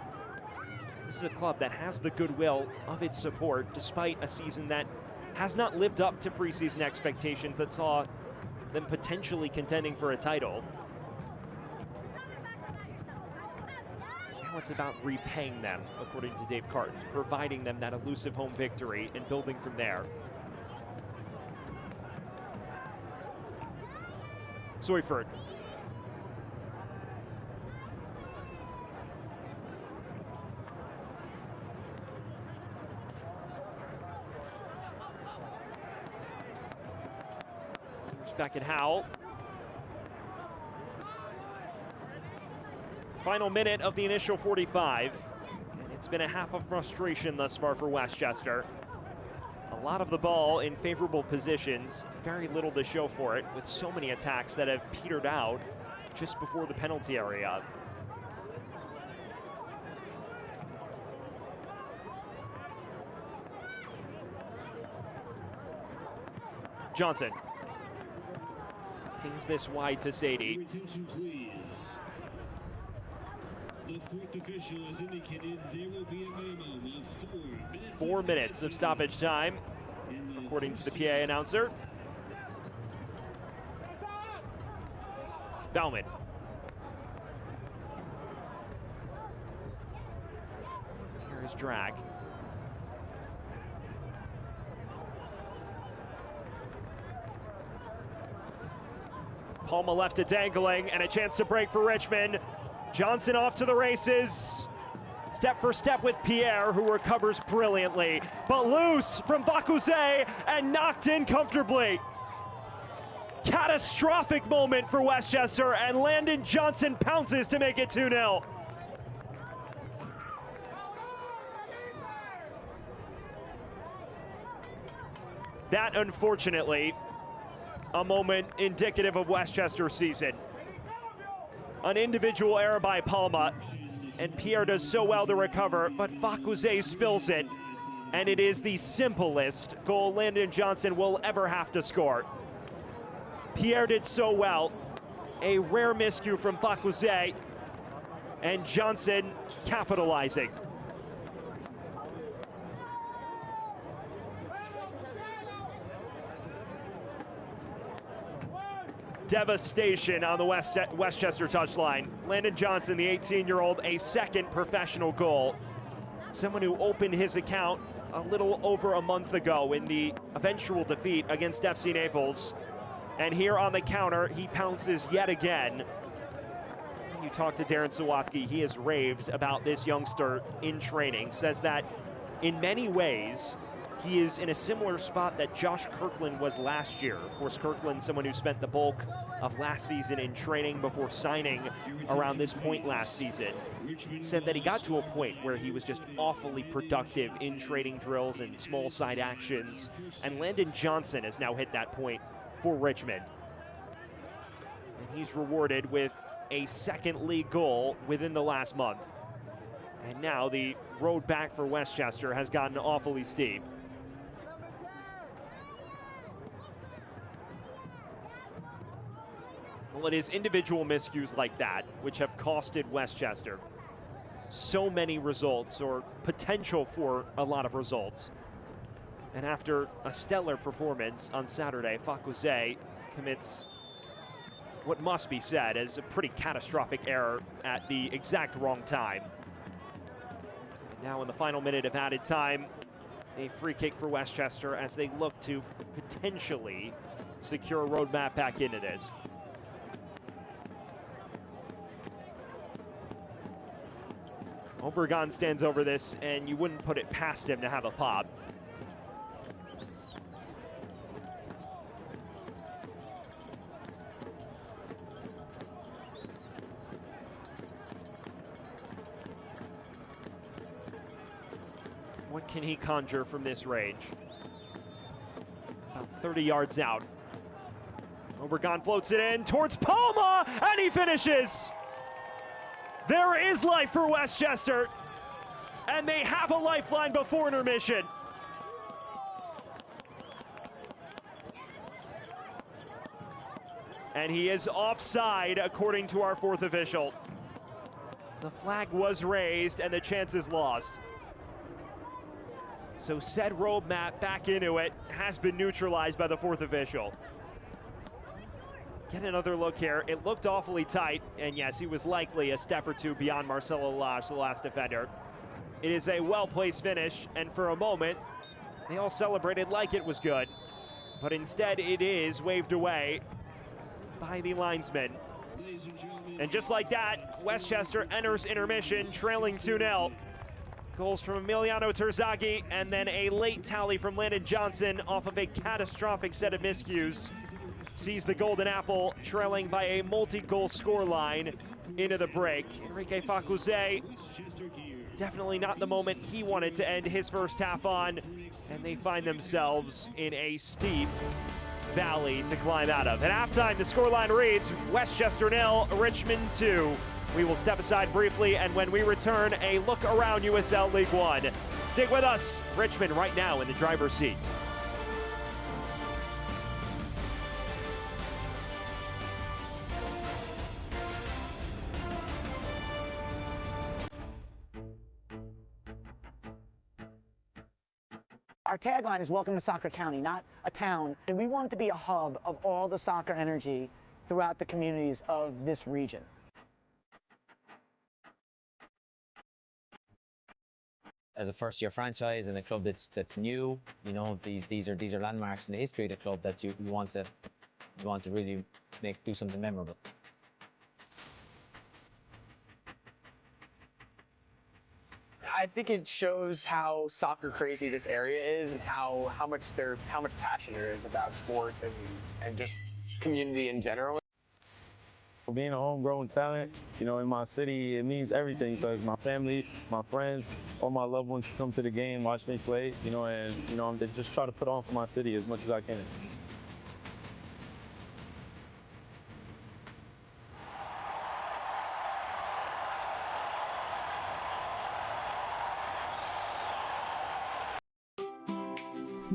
This is a club that has the goodwill of its support despite a season that has not lived up to preseason expectations that saw them potentially contending for a title. Now it's about repaying them, according to Dave Carton, providing them that elusive home victory and building from there. Soyford. Here's Beckett Howell. Final minute of the initial 45, and it's been a half of frustration thus far for Westchester. A lot of the ball in favorable positions, very little to show for it, with so many attacks that have petered out just before the penalty area. Johnson pings this wide to Sadie. Attention, please. The fourth official has indicated there will be a minimum of 4 minutes of stoppage time, according to the PA announcer. Bauman. Here's Drag. Palma left it dangling, and a chance to break for Richmond. Johnson off to the races. Step for step with Pierre, who recovers brilliantly, but loose from Bakuse and knocked in comfortably. Catastrophic moment for Westchester, and Landon Johnson pounces to make it 2-0. That, unfortunately, a moment indicative of Westchester's season. An individual error by Palma, and Pierre does so well to recover, but Fakuse spills it, and it is the simplest goal Landon Johnson will ever have to score. Pierre did so well, a rare miscue from Fakuse, and Johnson capitalizing. Devastation on the Westchester touchline. Landon Johnson, the 18-year-old, a second professional goal. Someone who opened his account a little over a month ago in the eventual defeat against FC Naples. And here on the counter, he pounces yet again. When you talk to Darren Sawatsky, he has raved about this youngster in training, says that in many ways, he is in a similar spot that Josh Kirkland was last year. Of course, Kirkland, someone who spent the bulk of last season in training before signing around this point last season, said that he got to a point where he was just awfully productive in training drills and small side actions. And Landon Johnson has now hit that point for Richmond. And he's rewarded with a second league goal within the last month. And now the road back for Westchester has gotten awfully steep. Well, it is individual miscues like that which have costed Westchester so many results, or potential for a lot of results. And after a stellar performance on Saturday, Fakuse commits what must be said as a pretty catastrophic error at the exact wrong time. And now in the final minute of added time, a free kick for Westchester as they look to potentially secure a roadmap back into this. Obregon stands over this, and you wouldn't put it past him to have a pop. What can he conjure from this range? About 30 yards out. Obregon floats it in towards Palma, and he finishes. There is life for Westchester. and they have a lifeline before intermission. And he is offside, according to our fourth official. The flag was raised, and the chance is lost. So said road map back into it has been neutralized by the fourth official. Get another look here. It looked awfully tight, and yes, he was likely a step or two beyond Marcelo Lage, the last defender. It is a well-placed finish, and for a moment, they all celebrated like it was good. But instead, it is waved away by the linesman. And just like that, Westchester enters intermission, trailing 2-0. Goals from Emiliano Terzaghi, and then a late tally from Landon Johnson off of a catastrophic set of miscues sees the Golden Apple trailing by a multi-goal scoreline into the break. Enrique Facuzet, definitely not the moment he wanted to end his first half on, and they find themselves in a steep valley to climb out of. At halftime, the scoreline reads Westchester 0, Richmond 2. We will step aside briefly, and when we return, a look around USL League One. Stick with us. Richmond right now in the driver's seat. Our tagline is welcome to Soccer County, not a town. And we want it to be a hub of all the soccer energy throughout the communities of this region. As a first-year franchise and a club that's new, you know, these are landmarks in the history of the club that you want to really do something memorable. I think it shows how soccer crazy this area is, and how much passion there is about sports and just community in general. Being a homegrown talent, you know, in my city, it means everything because my family, my friends, all my loved ones come to the game, watch me play, you know, and, you know, I'm just try to put on for my city as much as I can.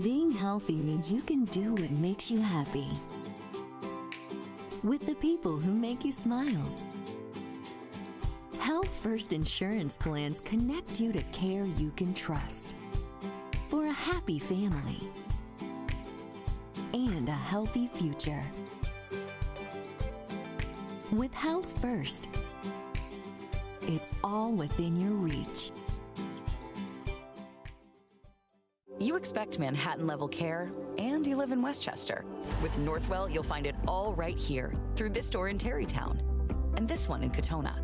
Being healthy means you can do what makes you happy. With the people who make you smile. Health First insurance plans connect you to care you can trust. For a happy family and a healthy future. With Health First, it's all within your reach. You expect Manhattan-level care, and you live in Westchester. With Northwell, you'll find it all right here through this store in Terrytown, and this one in Katona,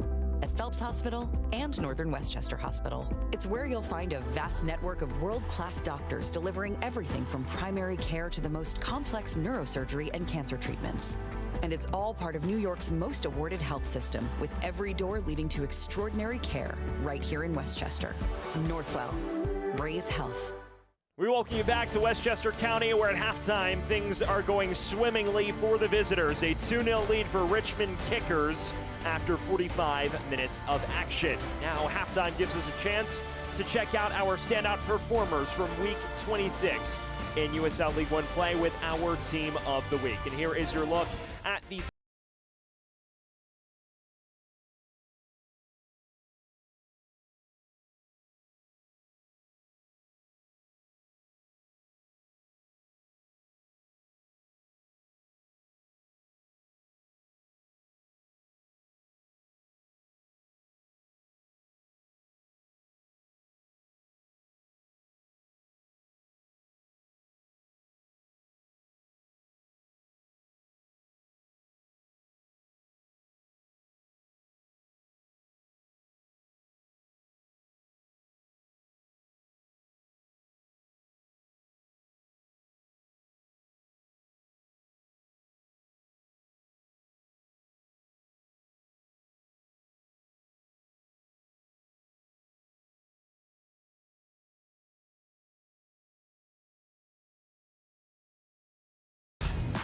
at Phelps Hospital and Northern Westchester Hospital. It's where you'll find a vast network of world-class doctors delivering everything from primary care to the most complex neurosurgery and cancer treatments. And it's all part of New York's most awarded health system, with every door leading to extraordinary care right here in Westchester. Northwell, raise health. We welcome you back to Westchester County, where at halftime things are going swimmingly for the visitors. A 2-0 lead for Richmond Kickers after 45 minutes of action. Now halftime gives us a chance to check out our standout performers from week 26 in USL League One play with our team of the week. And here is your look at the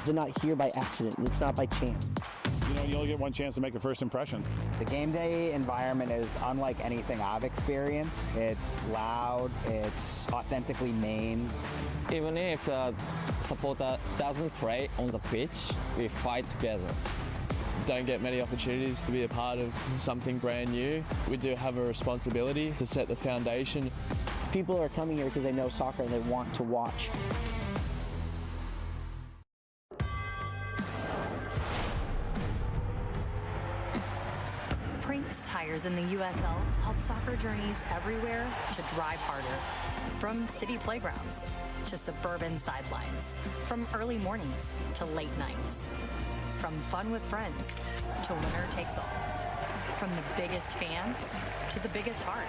They're not here by accident. It's not by chance. you only get one chance to make a first impression. The game day environment is unlike anything I've experienced. It's loud, it's authentically Maine. Even if the supporter doesn't play on the pitch, we fight together. Don't get many opportunities to be a part of something brand new. We do have a responsibility to set the foundation. People are coming here because they know soccer and they want to watch. Prinks tires in the USL help soccer journeys everywhere to drive harder. From city playgrounds to suburban sidelines, from early mornings to late nights, from fun with friends to winner takes all, from the biggest fan to the biggest heart.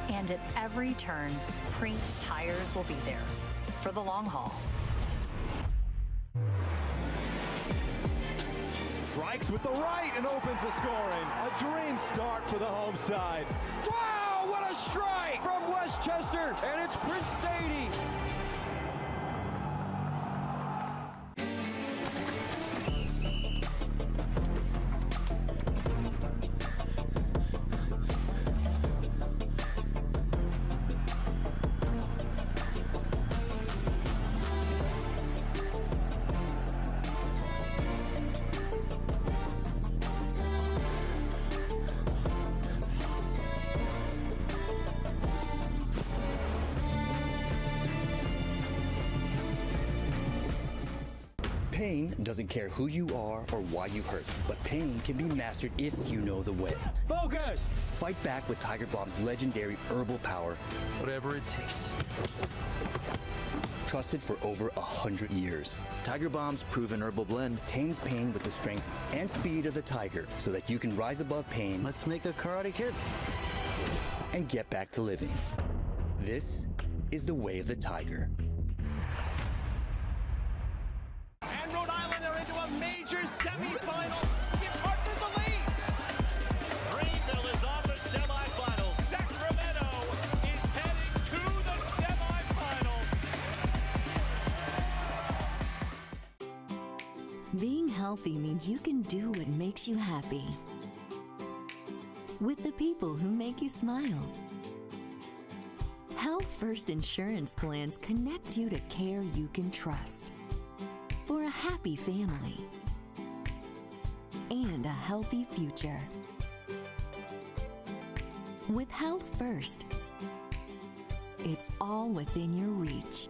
And at every turn, Prinks tires will be there for the long haul. Strikes with the right and opens the scoring. A dream start for the home side. Wow, what a strike from Westchester, and it's Prince Sadie. Pain doesn't care who you are or why you hurt, but pain can be mastered if you know the way. Focus! Fight back with Tiger Balm's legendary herbal power. Whatever it takes. Trusted for over 100 years. Tiger Balm's proven herbal blend tames pain with the strength and speed of the tiger so that you can rise above pain. Let's make a Karate Kid. And get back to living. This is the way of the tiger. And Rhode Island are into a major semifinal. It's Hartford the lead. Greenville is on the semifinals. Sacramento is heading to the semifinals. Being healthy means you can do what makes you happy. With the people who make you smile. Health First Insurance plans connect you to care you can trust. For a happy family and a healthy future. With Health First, it's all within your reach.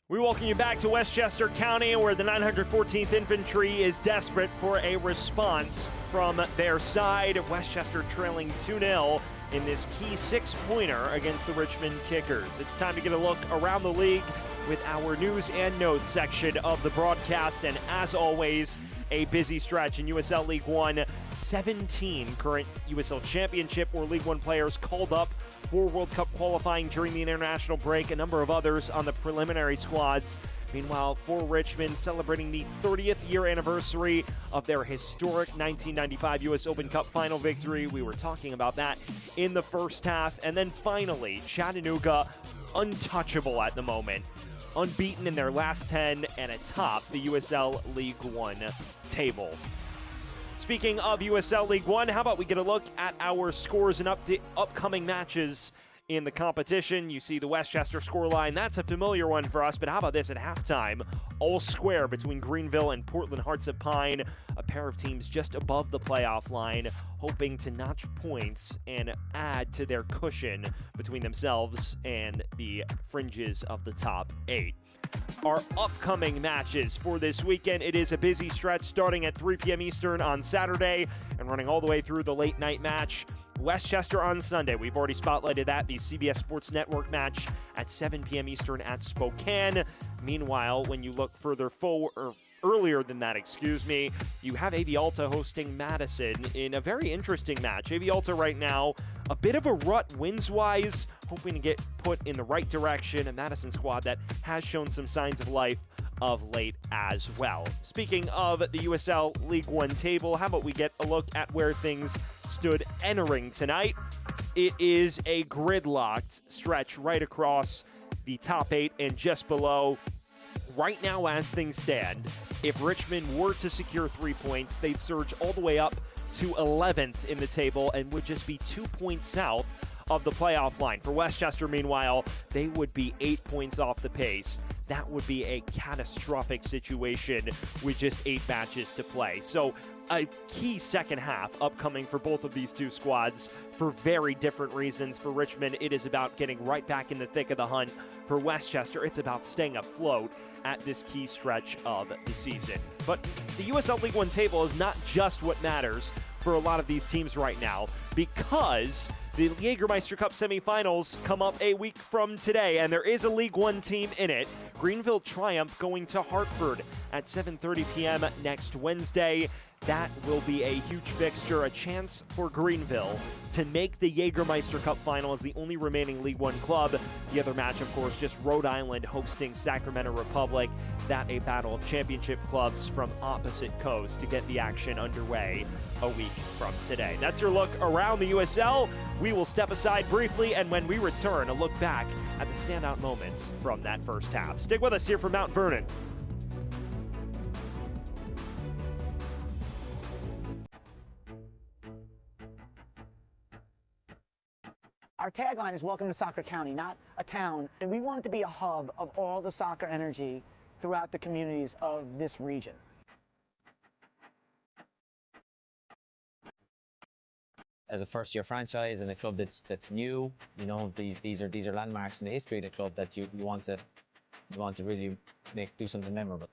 We welcome you back to Westchester County, where the 914th Infantry is desperate for a response from their side. Westchester trailing 2-0 in this key 6-pointer against the Richmond Kickers. It's time to get a look around the league with our news and notes section of the broadcast. And as always, a busy stretch in USL League One. 17 current USL Championship or League One players called up for World Cup qualifying during the international break. A number of others on the preliminary squads. Meanwhile, for Richmond, celebrating the 30th year anniversary of their historic 1995 U.S. Open Cup final victory. We were talking about that in the first half. And then finally, Chattanooga, untouchable at the moment. Unbeaten in their last 10 and atop the USL League One table. Speaking of USL League One, how about we get a look at our scores and upcoming matches in the competition. You see the Westchester scoreline. That's a familiar one for us, but how about this at halftime? All square between Greenville and Portland Hearts of Pine, a pair of teams just above the playoff line, hoping to notch points and add to their cushion between themselves and the fringes of the top 8. Our upcoming matches for this weekend, it is a busy stretch starting at 3 p.m. Eastern on Saturday and running all the way through the late night match. Westchester on Sunday. We've already spotlighted that, the CBS Sports Network match at 7 p.m. Eastern at Spokane. Meanwhile, when you look further forward, or earlier than that, you have AV Alta hosting Madison in a very interesting match. AV Alta right now, a bit of a rut wins-wise, hoping to get put in the right direction. A Madison squad that has shown some signs of life of late as well. Speaking of the USL League One table, how about we get a look at where things stood entering tonight? It is a gridlocked stretch right across the top 8 and just below. Right now, as things stand, if Richmond were to secure 3 points, they'd surge all the way up to 11th in the table and would just be 2 points south of the playoff line. For Westchester, meanwhile, they would be 8 points off the pace. That would be a catastrophic situation with just 8 matches to play. So a key second half upcoming for both of these two squads for very different reasons. For Richmond, it is about getting right back in the thick of the hunt. For Westchester, it's about staying afloat at this key stretch of the season. But the USL League One table is not just what matters for a lot of these teams right now, because the Jägermeister Cup semifinals come up a week from today, and there is a League One team in it. Greenville Triumph going to Hartford at 7:30 p.m. next Wednesday. That will be a huge fixture, a chance for Greenville to make the Jägermeister Cup final as the only remaining League One club. The other match, of course, just Rhode Island hosting Sacramento Republic. That a battle of championship clubs from opposite coasts to get the action underway a week from today. That's your look around the USL. We will step aside briefly, and when we return, a look back at the standout moments from that first half. Stick with us here from Mount Vernon. Our tagline is welcome to Soccer County, not a town, and we want it to be a hub of all the soccer energy throughout the communities of this region. As a first-year franchise and a club that's new, you know, these are landmarks in the history of the club that you want to really do something memorable.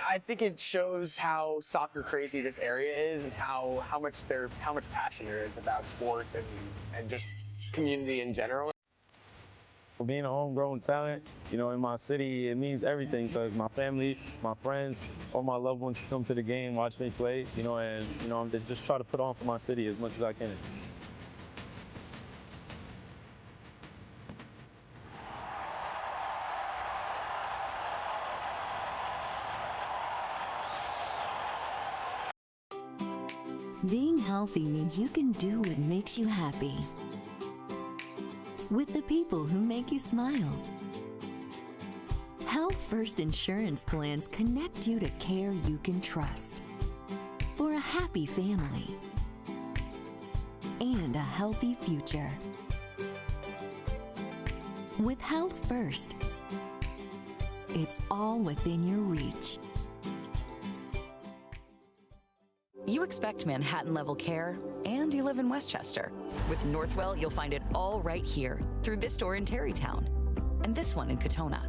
I think it shows how soccer crazy this area is, and how much passion there is about sports and just community in general. Being a homegrown talent, you know, in my city, it means everything, because my family, my friends, all my loved ones come to the game, watch me play, you know, and, you know, I'm just try to put on for my city as much as I can. Being healthy means you can do what makes you happy with the people who make you smile. Health First insurance plans connect you to care you can trust for a happy family and a healthy future. With Health First, it's all within your reach. You expect Manhattan-level care, and you live in Westchester. With Northwell, you'll find it all right here through this store in Terrytown, and this one in Katona,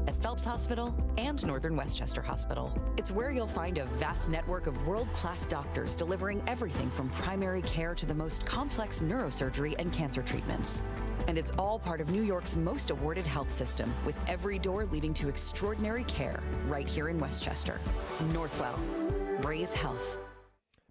at Phelps Hospital and Northern Westchester Hospital. It's where you'll find a vast network of world-class doctors delivering everything from primary care to the most complex neurosurgery and cancer treatments. And it's all part of New York's most awarded health system, with every door leading to extraordinary care right here in Westchester. Northwell. Raise health.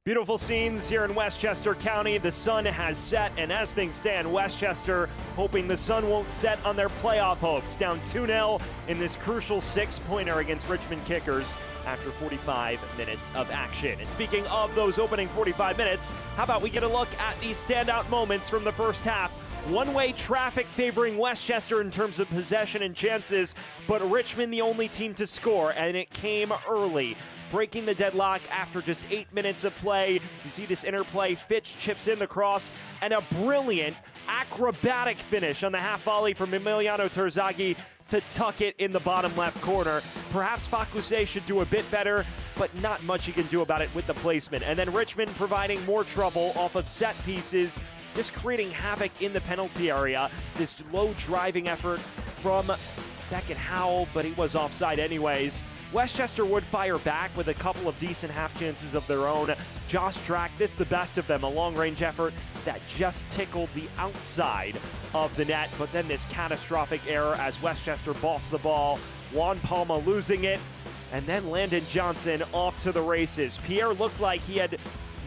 Beautiful scenes here in Westchester County. The sun has set, and as things stand, Westchester hoping the sun won't set on their playoff hopes. Down 2-0 in this crucial 6-pointer against Richmond Kickers after 45 minutes of action. And speaking of those opening 45 minutes, how about we get a look at the standout moments from the first half? One-way traffic favoring Westchester in terms of possession and chances, but Richmond the only team to score, and it came early. Breaking the deadlock after just 8 minutes of play. You see this interplay. Fitch chips in the cross, and a brilliant acrobatic finish on the half volley from Emiliano Terzaghi to tuck it in the bottom left corner. Perhaps Fakuse should do a bit better, but not much he can do about it with the placement. And then Richmond providing more trouble off of set pieces, just creating havoc in the penalty area. This low driving effort from Beckett Howell, but he was offside anyways. Westchester would fire back with a couple of decent half chances of their own. Josh Drack, this the best of them, a long-range effort that just tickled the outside of the net, but then this catastrophic error as Westchester bossed the ball. Juan Palma losing it, and then Landon Johnson off to the races. Pierre looked like he had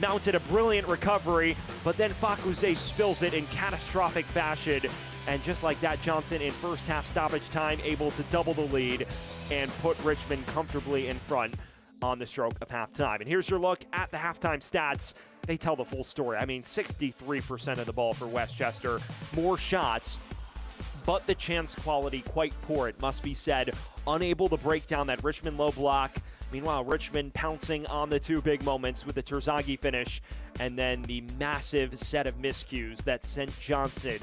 mounted a brilliant recovery, but then Fakuse spills it in catastrophic fashion. And just like that, Johnson in first half stoppage time able to double the lead and put Richmond comfortably in front. on the stroke of halftime. And here's your look at the halftime stats. They tell the full story. I mean, 63% of the ball for Westchester, more shots, but the chance quality quite poor, it must be said. Unable to break down that Richmond low block. Meanwhile, Richmond pouncing on the two big moments with the Terzaghi finish and then the massive set of miscues that sent Johnson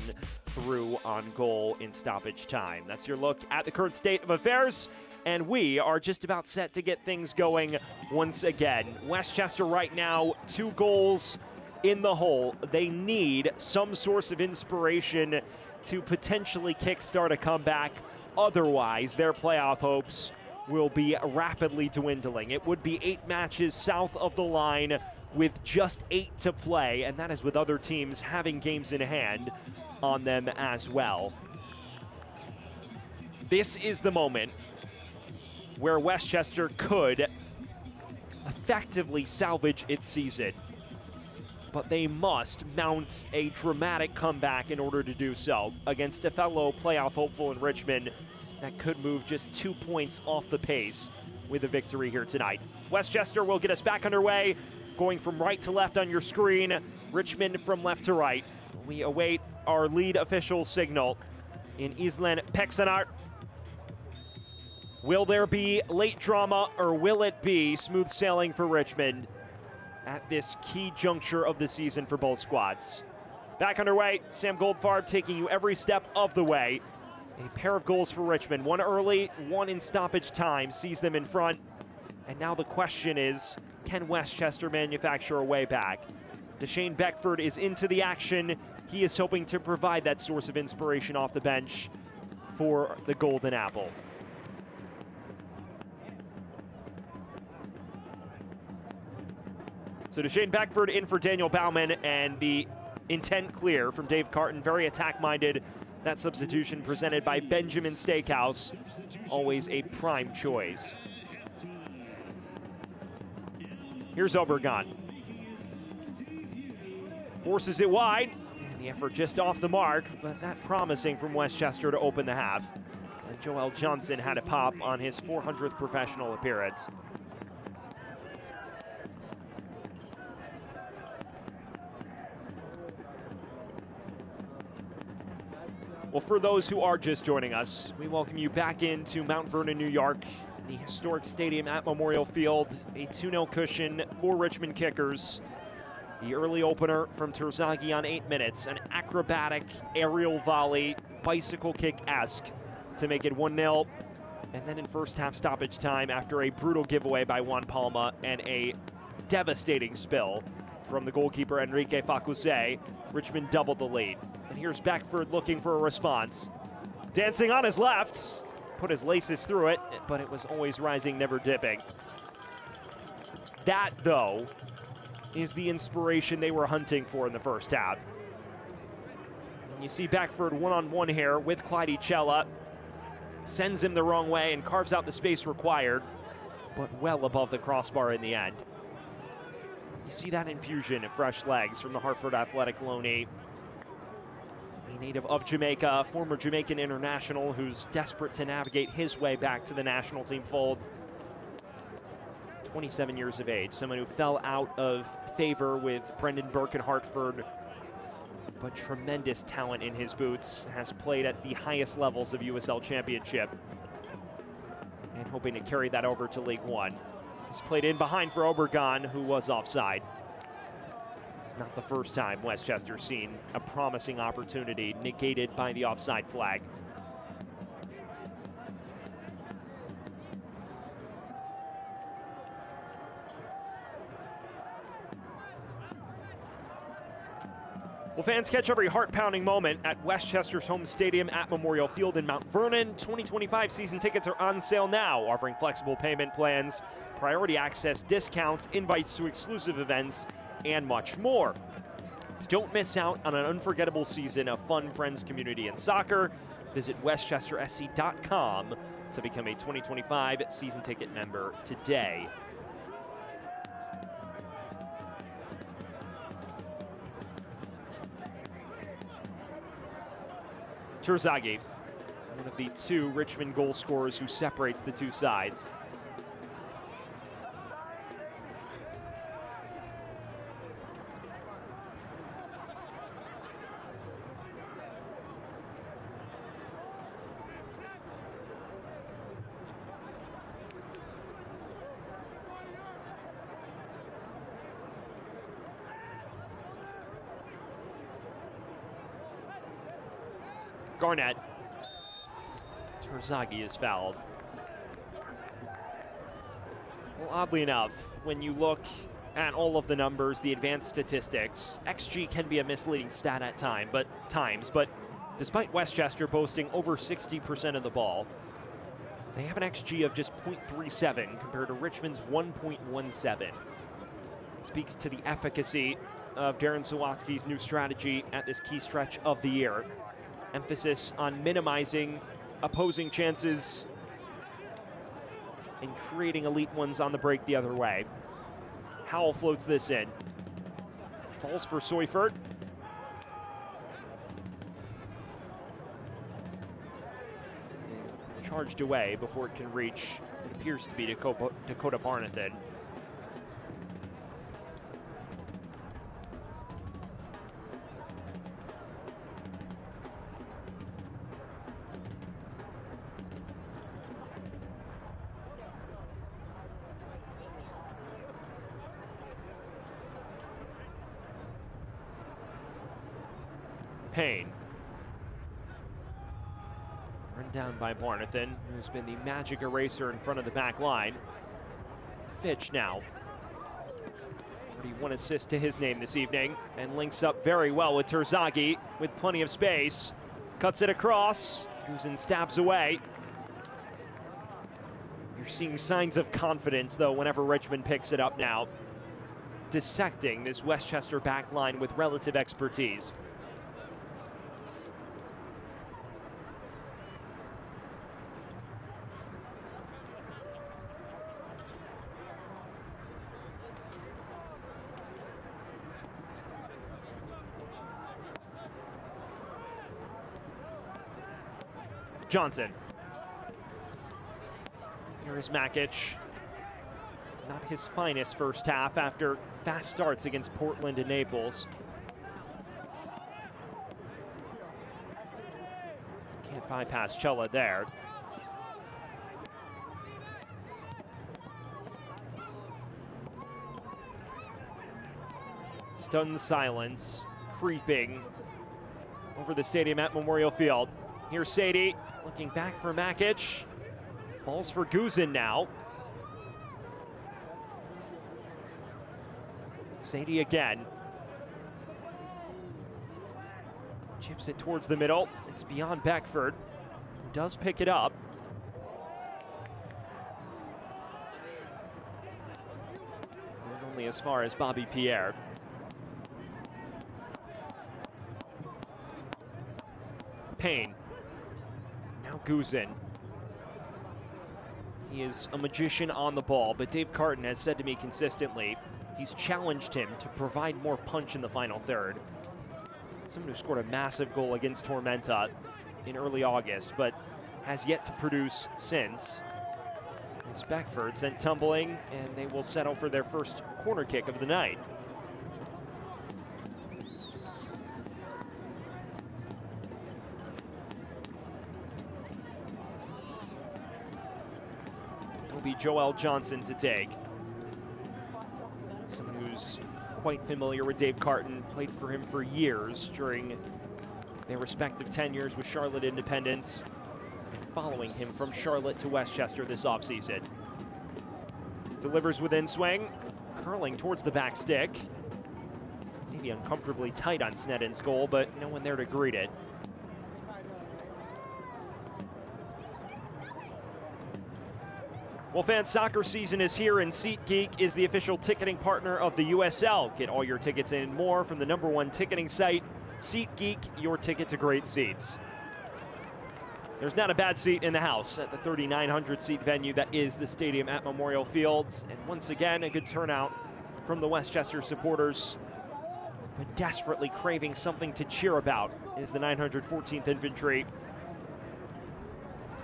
through on goal in stoppage time. That's your look at the current state of affairs, and we are just about set to get things going once again. Westchester right now, 2 goals in the hole. They need some source of inspiration to potentially kickstart a comeback. Otherwise, their playoff hopes will be rapidly dwindling. It would be 8 matches south of the line with just 8 to play, and that is with other teams having games in hand on them as well. This is the moment where Westchester could effectively salvage its season, but they must mount a dramatic comeback in order to do so against a fellow playoff hopeful in Richmond that could move just 2 points off the pace with a victory here tonight. Westchester will get us back underway, going from right to left on your screen, Richmond from left to right. We await our lead official signal in Islen Peksanart. Will there be late drama, or will it be smooth sailing for Richmond at this key juncture of the season for both squads? Back underway, Sam Goldfarb taking you every step of the way. A pair of goals for Richmond, one early, one in stoppage time, sees them in front. And now the question is, can Westchester manufacture a way back? Deshane Beckford is into the action. He is hoping to provide that source of inspiration off the bench for the Golden Apple. So Deshane Beckford in for Daniel Bauman, and the intent clear from Dave Carton, very attack-minded. That substitution presented by Benjamin Steakhouse, always a prime choice. Here's Obregon. Forces it wide, and the effort just off the mark, but that promising from Westchester to open the half. And Joel Johnson had a pop on his 400th professional appearance. Well, for those who are just joining us, we welcome you back into Mount Vernon, New York, the historic stadium at Memorial Field. A 2-0 cushion for Richmond Kickers. The early opener from Terzaghi on 8 minutes, an acrobatic aerial volley, bicycle kick-esque to make it 1-0. And then in first half stoppage time, after a brutal giveaway by Juan Palma and a devastating spill from the goalkeeper Enrique Facuse, Richmond doubled the lead. And here's Beckford looking for a response. Dancing on his left, put his laces through it, but it was always rising, never dipping. That, though, is the inspiration they were hunting for in the first half. And you see Beckford one-on-one here with Clyde Chella, sends him the wrong way and carves out the space required, but well above the crossbar in the end. You see that infusion of fresh legs from the Hartford Athletic loanee. A native of Jamaica, former Jamaican international who's desperate to navigate his way back to the national team fold. 27 years of age, someone who fell out of favor with Brendan Burke in Hartford, but tremendous talent in his boots, has played at the highest levels of USL Championship, and hoping to carry that over to League One. He's played in behind for Obregon, who was offside. It's not the first time Westchester's seen a promising opportunity negated by the offside flag. Well, fans catch every heart-pounding moment at Westchester's home stadium at Memorial Field in Mount Vernon. 2025 season tickets are on sale now, offering flexible payment plans, priority access discounts, invites to exclusive events, and much more. Don't miss out on an unforgettable season of fun, friends, community, and soccer. Visit westchestersc.com to become a 2025 season ticket member today. Terzaghi, one of the 2 Richmond goal scorers who separates the two sides. Garnett. Terzaghi is fouled. Well, oddly enough, when you look at all of the numbers, the advanced statistics, XG can be a misleading stat at times, but despite Westchester boasting over 60% of the ball, they have an XG of just 0.37 compared to Richmond's 1.17. It speaks to the efficacy of Darren Sawatsky's new strategy at this key stretch of the year. Emphasis on minimizing opposing chances and creating elite ones on the break the other way. Howell floats this in. Falls for Seufert. And charged away before it can reach, it appears to be Dakota Barnathan. Payne. Run down by Barnathan, who's been the magic eraser in front of the back line. Fitch now. 31 assists to his name this evening, and links up very well with Terzaghi with plenty of space. Cuts it across. Guzin stabs away. You're seeing signs of confidence, though, whenever Richmond picks it up now. Dissecting this Westchester back line with relative expertise. Johnson. Here is Makic. Not his finest first half after fast starts against Portland and Naples. Can't bypass Chella there. Stunned silence creeping over the stadium at Memorial Field. Here's Sadie looking back for Makic. Falls for Guzin now. Sadie again. Chips it towards the middle. It's beyond Beckford, who does pick it up. And only as far as Bobby Pierre. Payne. Now Guzin. He is a magician on the ball, but Dave Carton has said to me consistently he's challenged him to provide more punch in the final third. Someone who scored a massive goal against Tormenta in early August, but has yet to produce since. It's Beckford sent tumbling, and they will settle for their first corner kick of the night. Will be Joel Johnson to take. Someone who's quite familiar with Dave Carton, played for him for years during their respective tenures with Charlotte Independence, and following him from Charlotte to Westchester this offseason. Delivers within swing, curling towards the back stick. Maybe uncomfortably tight on Snedden's goal, but no one there to greet it. Well, fans, soccer season is here, and SeatGeek is the official ticketing partner of the USL. Get all your tickets and more from the #1 ticketing site, SeatGeek, your ticket to great seats. There's not a bad seat in the house at the 3,900-seat venue that is the stadium at Memorial Field. And once again, a good turnout from the Westchester supporters, but desperately craving something to cheer about is the 914th Infantry,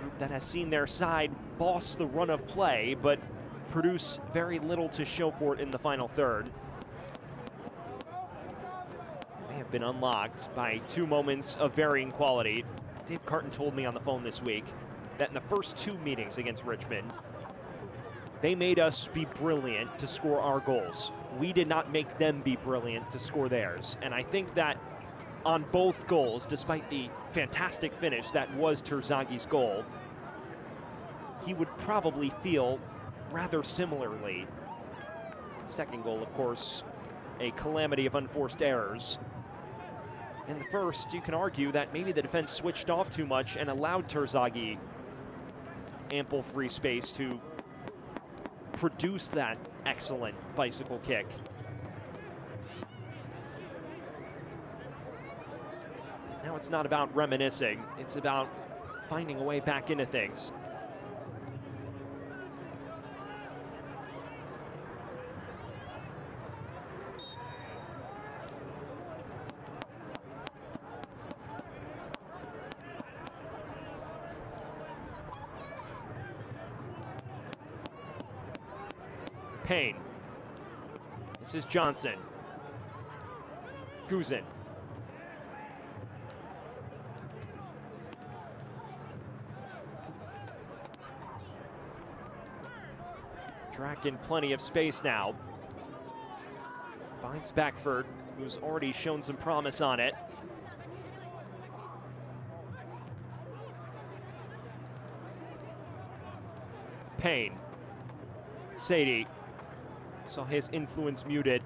group that has seen their side boss the run of play, but produce very little to show for it in the final third. They have been unlocked by two moments of varying quality. Dave Carton told me on the phone this week that in the first two meetings against Richmond, they made us be brilliant to score our goals. We did not make them be brilliant to score theirs. And I think that on both goals, despite the fantastic finish that was Terzagi's goal, he would probably feel rather similarly. Second goal, of course, a calamity of unforced errors. In the first, you can argue that maybe the defense switched off too much and allowed Terzaghi ample free space to produce that excellent bicycle kick. Now it's not about reminiscing, it's about finding a way back into things. Payne. This is Johnson. Guzin. Draken plenty of space now. Finds Beckford, who's already shown some promise on it. Payne. Sadie. Saw his influence muted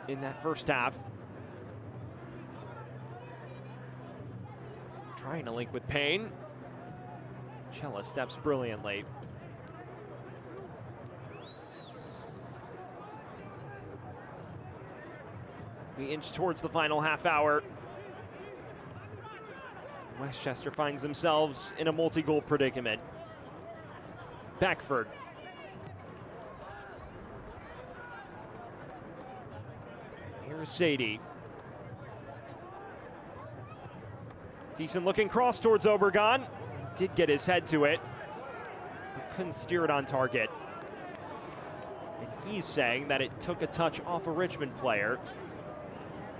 in that first half. Trying to link with Payne. Cella steps brilliantly. We inch towards the final half hour. Westchester finds themselves in a multi-goal predicament. Beckford. Here's Sadie. Decent looking cross towards Obregon. Did get his head to it, but couldn't steer it on target. And he's saying that it took a touch off a Richmond player.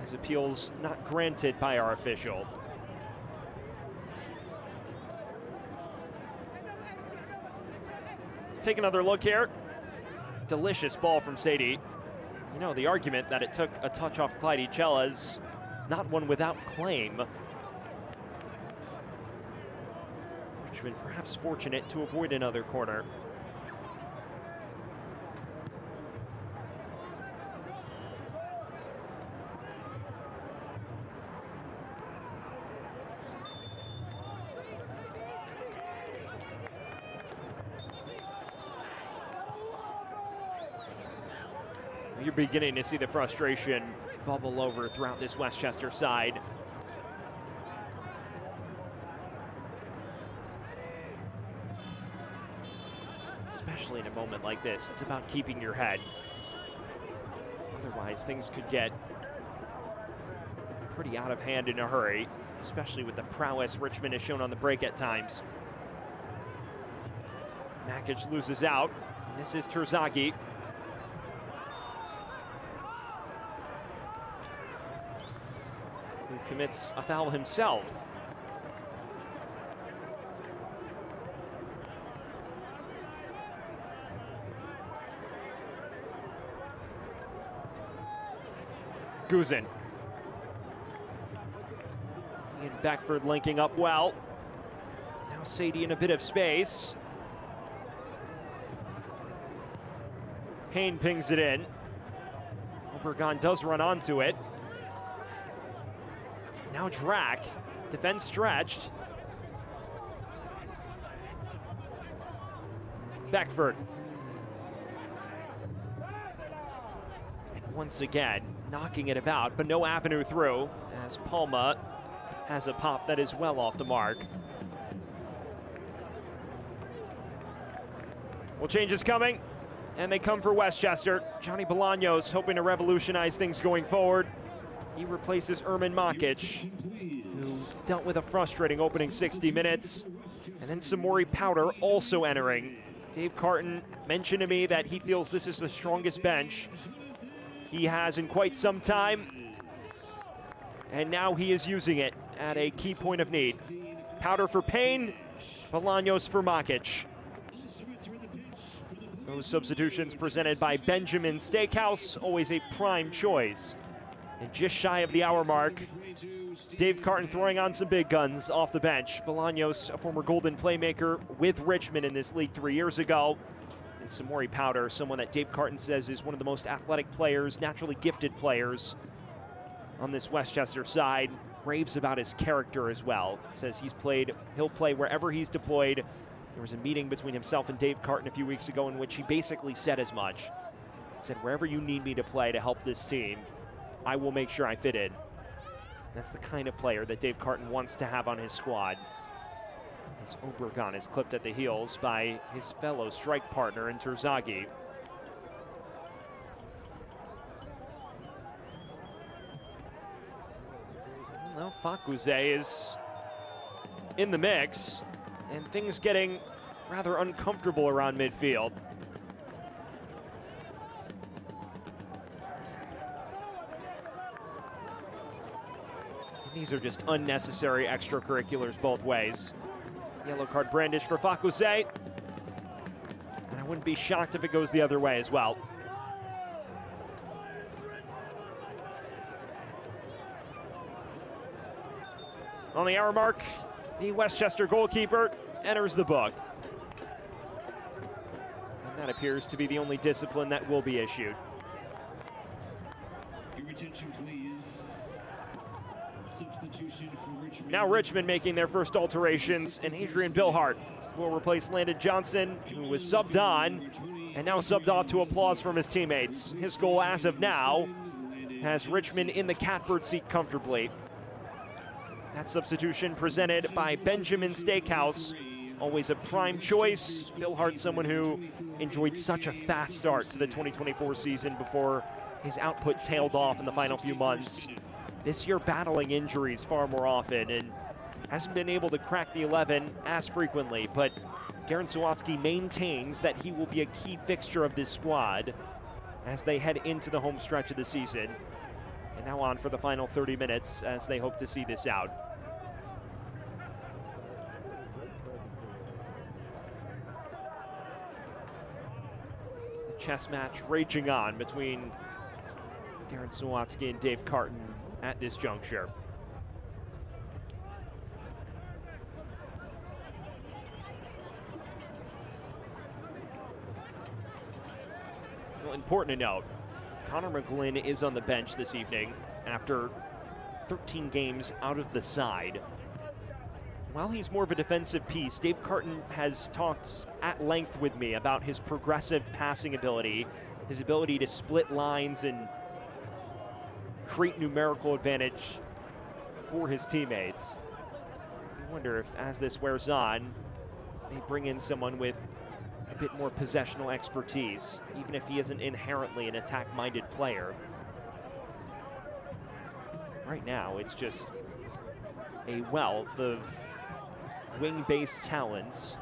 His appeal's not granted by our official. Take another look here. Delicious ball from Sadie. You know, the argument that it took a touch off Clyde Cella's not one without claim. Richmond perhaps fortunate to avoid another corner. You're beginning to see the frustration bubble over throughout this Westchester side. Especially in a moment like this, it's about keeping your head. Otherwise, things could get pretty out of hand in a hurry, especially with the prowess Richmond has shown on the break at times. Makic loses out. This is Terzaghi. Who commits a foul himself. Guzin. And Beckford linking up well. Now Sadie in a bit of space. Payne pings it in. Obregon does run onto it. Now Drac, defense stretched. Beckford. And once again, knocking it about, but no avenue through, as Palma has a pop that is well off the mark. Well, change is coming, and they come for Westchester. Johnny Bolaños hoping to revolutionize things going forward. He replaces Ermin Makic, who dealt with a frustrating opening 60 minutes. And then Samori Powder also entering. Dave Carton mentioned to me that he feels this is the strongest bench he has in quite some time. And now he is using it at a key point of need. Powder for Payne, Bolaños for Makic. Those substitutions presented by Benjamin Steakhouse, always a prime choice. And just shy of the hour mark, Dave Carton throwing on some big guns off the bench. Bolaños, a former Golden playmaker with Richmond in this league 3 years ago. And Samori Powder, someone that Dave Carton says is one of the most athletic players, naturally gifted players on this Westchester side. Raves about his character as well. Says he'll play wherever he's deployed. There was a meeting between himself and Dave Carton a few weeks ago in which he basically said as much. He said, wherever you need me to play to help this team, I will make sure I fit in. That's the kind of player that Dave Carton wants to have on his squad. As Obregon is clipped at the heels by his fellow strike partner in Terzaghi. Well, Fakuzé is in the mix, and things getting rather uncomfortable around midfield. These are just unnecessary extracurriculars both ways. Yellow card brandished for Fakuzé, and I wouldn't be shocked if it goes the other way as well. On the hour mark, the Westchester goalkeeper enters the book. And that appears to be the only discipline that will be issued. Your attention, please. Substitution for Richmond. Now Richmond making their first alterations, and Adrian Bilhart will replace Landon Johnson, who was subbed on and now subbed off to applause from his teammates. His goal as of now has Richmond in the catbird seat comfortably. That substitution presented by Benjamin Steakhouse. Always a prime choice. Bilhart, someone who enjoyed such a fast start to the 2024 season before his output tailed off in the final few months. This year battling injuries far more often and hasn't been able to crack the 11 as frequently, but Darren Sawatsky maintains that he will be a key fixture of this squad as they head into the home stretch of the season. And now on for the final 30 minutes as they hope to see this out. The chess match raging on between Darren Sawatsky and Dave Carton at this juncture. Well, important to note, Connor McGlynn is on the bench this evening after 13 games out of the side. While he's more of a defensive piece, Dave Carton has talked at length with me about his progressive passing ability, his ability to split lines and create numerical advantage for his teammates. I wonder if, as this wears on, they bring in someone with a bit more possessional expertise, even if he isn't inherently an attack-minded player. Right now, it's just a wealth of wing-based talents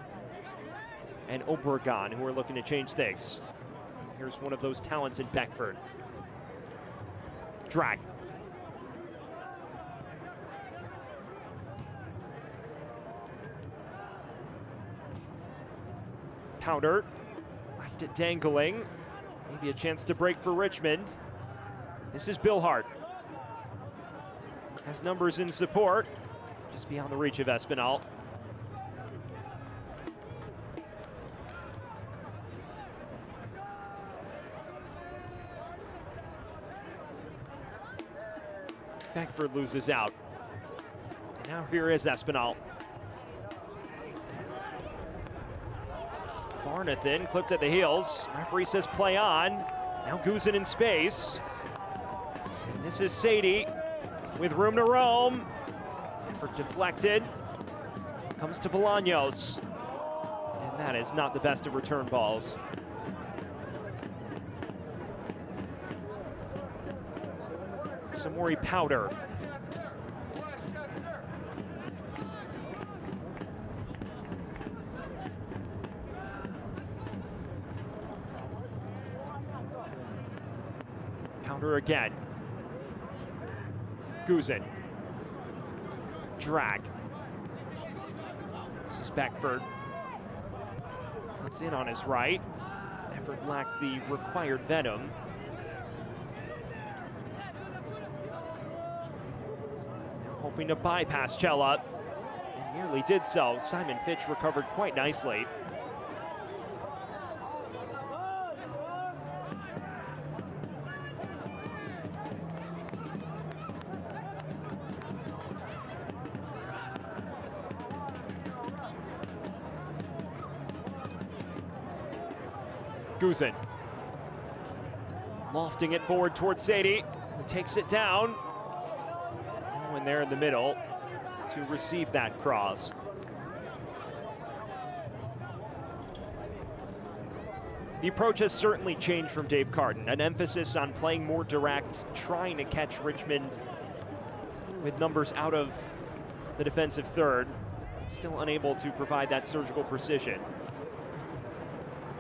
and Obregon who are looking to change things. Here's one of those talents in Beckford. Drag. Powder left it dangling. Maybe a chance to break for Richmond. This is Bilhart. Has numbers in support, just beyond the reach of Espinal. Beckford loses out. And now here is Espinal. Barnathan clipped at the heels. Referee says play on. Now Guzin in space. And this is Sadie with room to roam. Effort deflected. Comes to Bolaños. And that is not the best of return balls. Samori Powder. Powder again. Guzin. Drag. This is Beckford. Puts in on his right. Effort lacked the required venom. hoping to bypass Cella, and nearly did so. Simon Fitch recovered quite nicely. Guzin lofting it forward towards Sadie, who takes it down. No one there in the middle to receive that cross. The approach has certainly changed from Dave Carton, an emphasis on playing more direct, trying to catch Richmond with numbers out of the defensive third, but still unable to provide that surgical precision.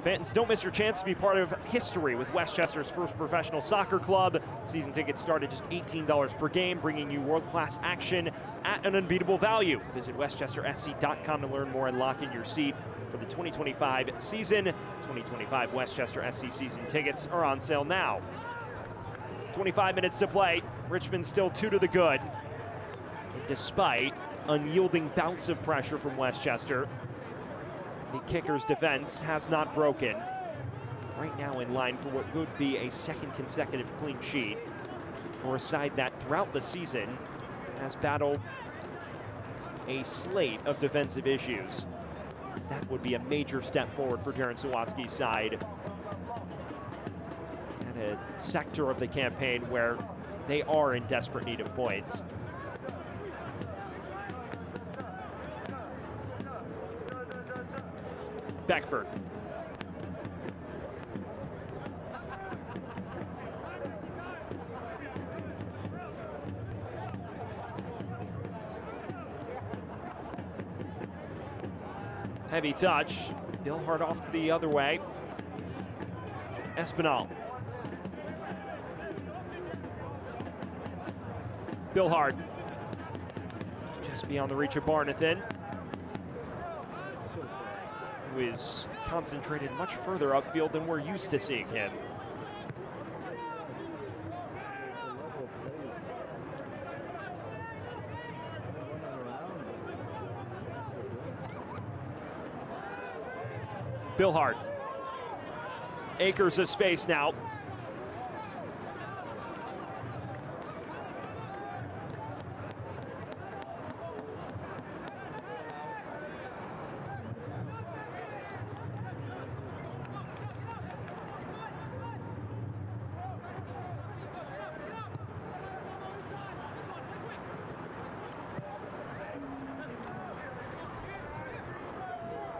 Fans, don't miss your chance to be part of history with Westchester's first professional soccer club. Season tickets start at just $18 per game, bringing you world-class action at an unbeatable value. Visit westchestersc.com to learn more and lock in your seat for the 2025 season. 2025 Westchester SC season tickets are on sale now. 25 minutes to play. Richmond still 2 to the good. And despite unyielding bouts of pressure from Westchester, the Kickers' defense has not broken. Right now in line for what would be a second consecutive clean sheet for a side that throughout the season has battled a slate of defensive issues. That would be a major step forward for Darren Sawatsky's side at a sector of the campaign where they are in desperate need of points. Beckford. Heavy touch. Billhard off to the other way. Espinal. Billhard. Just beyond the reach of Barnathan, who is concentrated much further upfield than we're used to seeing him. Billhard. Acres of space now.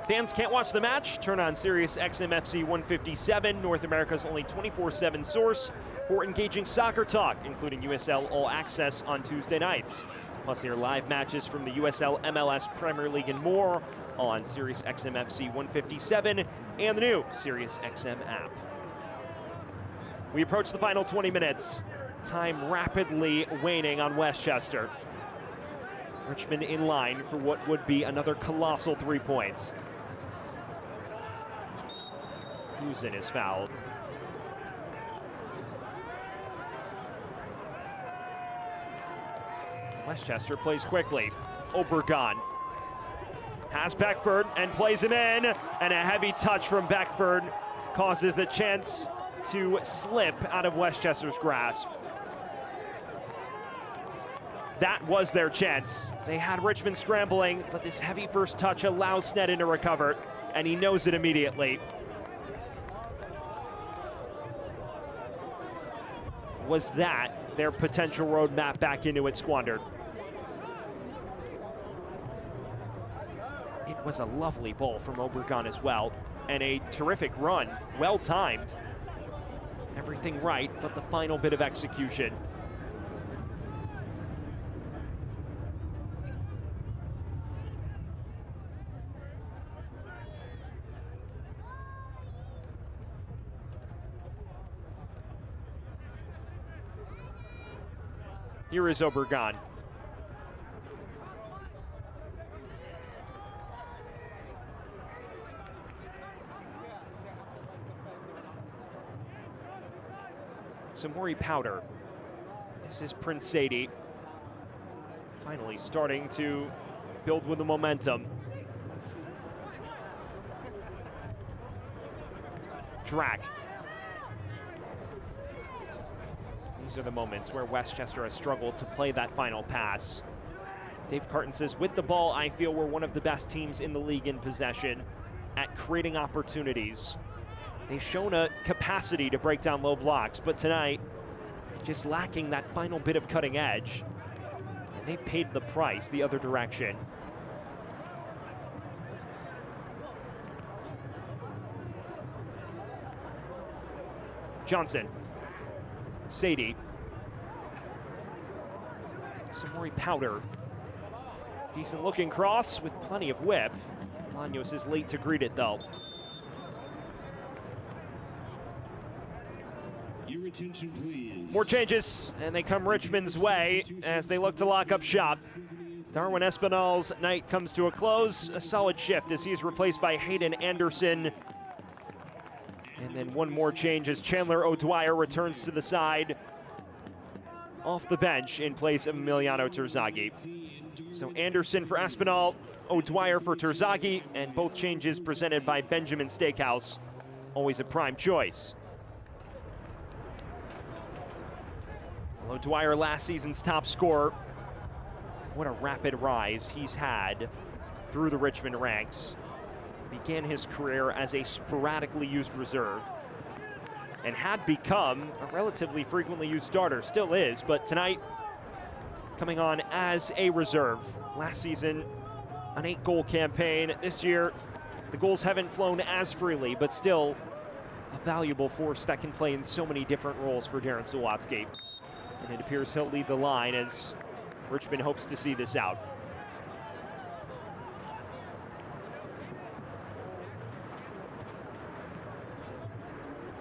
Fans can't watch the match? Turn on Sirius XM-FC 157, North America's only 24/7 source for engaging soccer talk, including USL All Access on Tuesday nights. Plus hear live matches from the USL, MLS, Premier League, and more on Sirius XM-FC 157 and the new Sirius XM app. We approach the final 20 minutes. Time rapidly waning on Westchester. Richmond in line for what would be another colossal 3 points. Guzin is fouled. Westchester plays quickly. Obregon has Beckford and plays him in, and a heavy touch from Beckford causes the chance to slip out of Westchester's grasp. That was their chance. They had Richmond scrambling, but this heavy first touch allows Sneddon to recover, and he knows it immediately. Was that their potential roadmap back into it squandered? It was a lovely ball from Obregon as well, and a terrific run, well timed. Everything right, but the final bit of execution. Here is Obregon. Samori Powder. This is Prince Sadie. finally starting to build with the momentum. Drack. These are the moments where Westchester has struggled to play that final pass. Dave Carton says, with the ball, I feel we're one of the best teams in the league in possession at creating opportunities. They've shown a capacity to break down low blocks, but tonight, just lacking that final bit of cutting edge. And they've paid the price the other direction. Johnson. Sadie. Samori Powder. Decent looking cross with plenty of whip. Lanos is late to greet it though. Your attention, please. More changes, and they come Richmond's way as they look to lock up shop. Darwin Espinal's night comes to a close. A solid shift as he's replaced by Hayden Anderson. And then one more change as Chandler O'Dwyer returns to the side off the bench in place of Emiliano Terzaghi. So Anderson for Espinal, O'Dwyer for Terzaghi, and both changes presented by Benjamin Steakhouse. Always a prime choice. O'Dwyer, last season's top scorer. What a rapid rise he's had through the Richmond ranks. Began his career as a sporadically used reserve and had become a relatively frequently used starter. Still is, but tonight coming on as a reserve. Last season, an 8-goal campaign. This year, the goals haven't flown as freely, but still a valuable force that can play in so many different roles for Darren Sawatsky. And it appears he'll lead the line as Richmond hopes to see this out.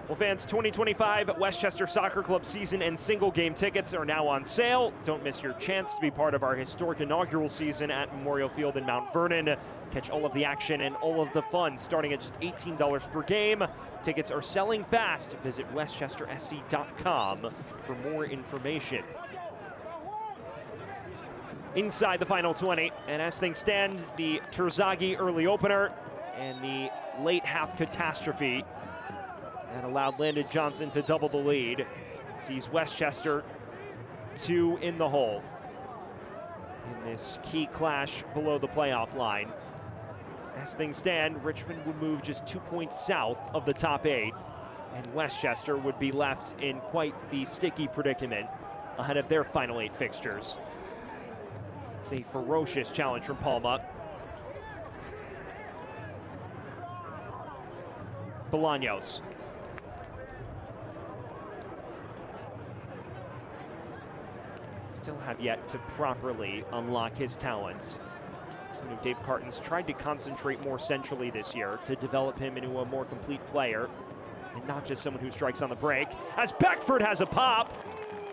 Well, fans, 2025 Westchester Soccer Club season and single game tickets are now on sale. Don't miss your chance to be part of our historic inaugural season at Memorial Field in Mount Vernon. Catch all of the action and all of the fun starting at just $18 per game. Tickets are selling fast. Visit westchestersc.com for more information. Inside the final 20, and as things stand, the Terzaghi early opener and the late half catastrophe that allowed Landon Johnson to double the lead sees Westchester 2 in the hole in this key clash below the playoff line. As things stand, Richmond would move just 2 points south of the top 8, and Westchester would be left in quite the sticky predicament ahead of their final 8 fixtures. It's a ferocious challenge from Palma. Bolaños. Still have yet to properly unlock his talents. Someone who Dave Carton's tried to concentrate more centrally this year to develop him into a more complete player and not just someone who strikes on the break. As Beckford has a pop,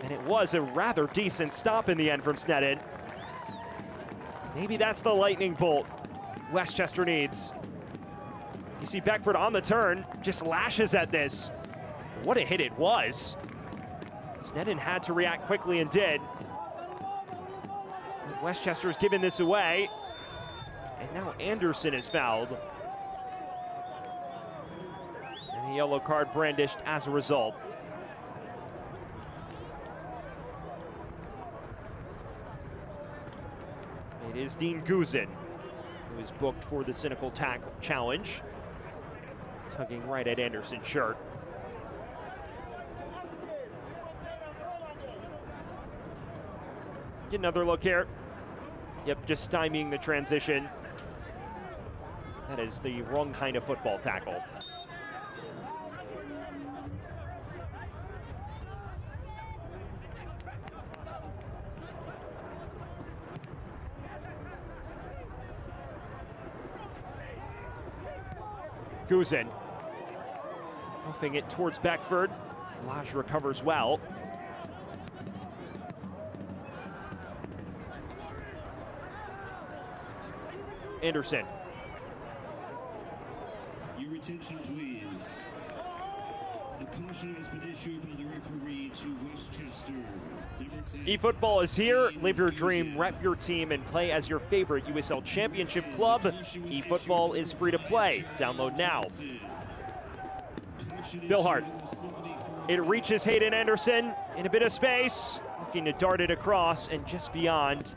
and it was a rather decent stop in the end from Sneddon. Maybe that's the lightning bolt Westchester needs. You see Beckford on the turn, just lashes at this. What a hit it was. Sneddon had to react quickly and did. Westchester's given this away. And now Anderson is fouled. And a yellow card brandished as a result. It is Dean Guzin who is booked for the cynical tackle challenge. Tugging right at Anderson's shirt. Get another look here. Yep, just stymieing the transition. That is the wrong kind of football tackle. Guzin. Hoofing it towards Beckford. Lage recovers well. Anderson. Your attention, please. Caution has been issued by the referee to Westchester. Number 10. eFootball is here. Live your dream, rep your team, and play as your favorite USL Championship club. eFootball is free to play. Download now. Bill Hart. It reaches Hayden Anderson in a bit of space. Looking to dart it across and just beyond.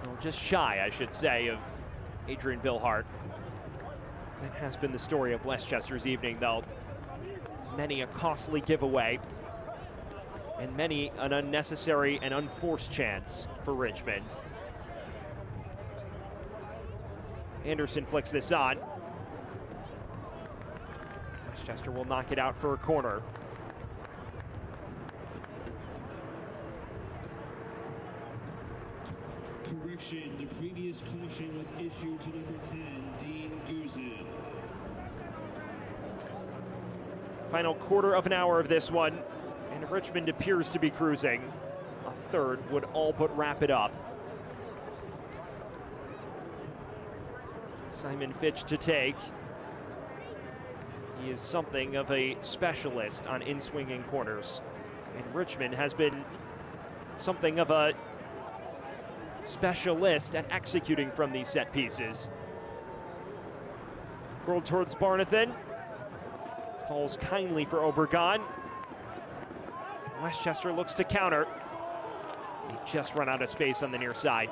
Well, just shy, I should say, of Adrian Bill Hart. That has been the story of Westchester's evening, though. Many a costly giveaway and many an unnecessary and unforced chance for Richmond. Anderson flicks this on. Westchester will knock it out for a corner. Correction, the previous caution was issued to number 10, Dean Guzin. Final quarter of an hour of this one, and Richmond appears to be cruising. A third would all but wrap it up. Simon Fitch to take. He is something of a specialist on in-swinging corners, and Richmond has been something of a specialist at executing from these set pieces. Curled towards Barnathan. Falls kindly for Obregon. Westchester looks to counter. They just run out of space on the near side.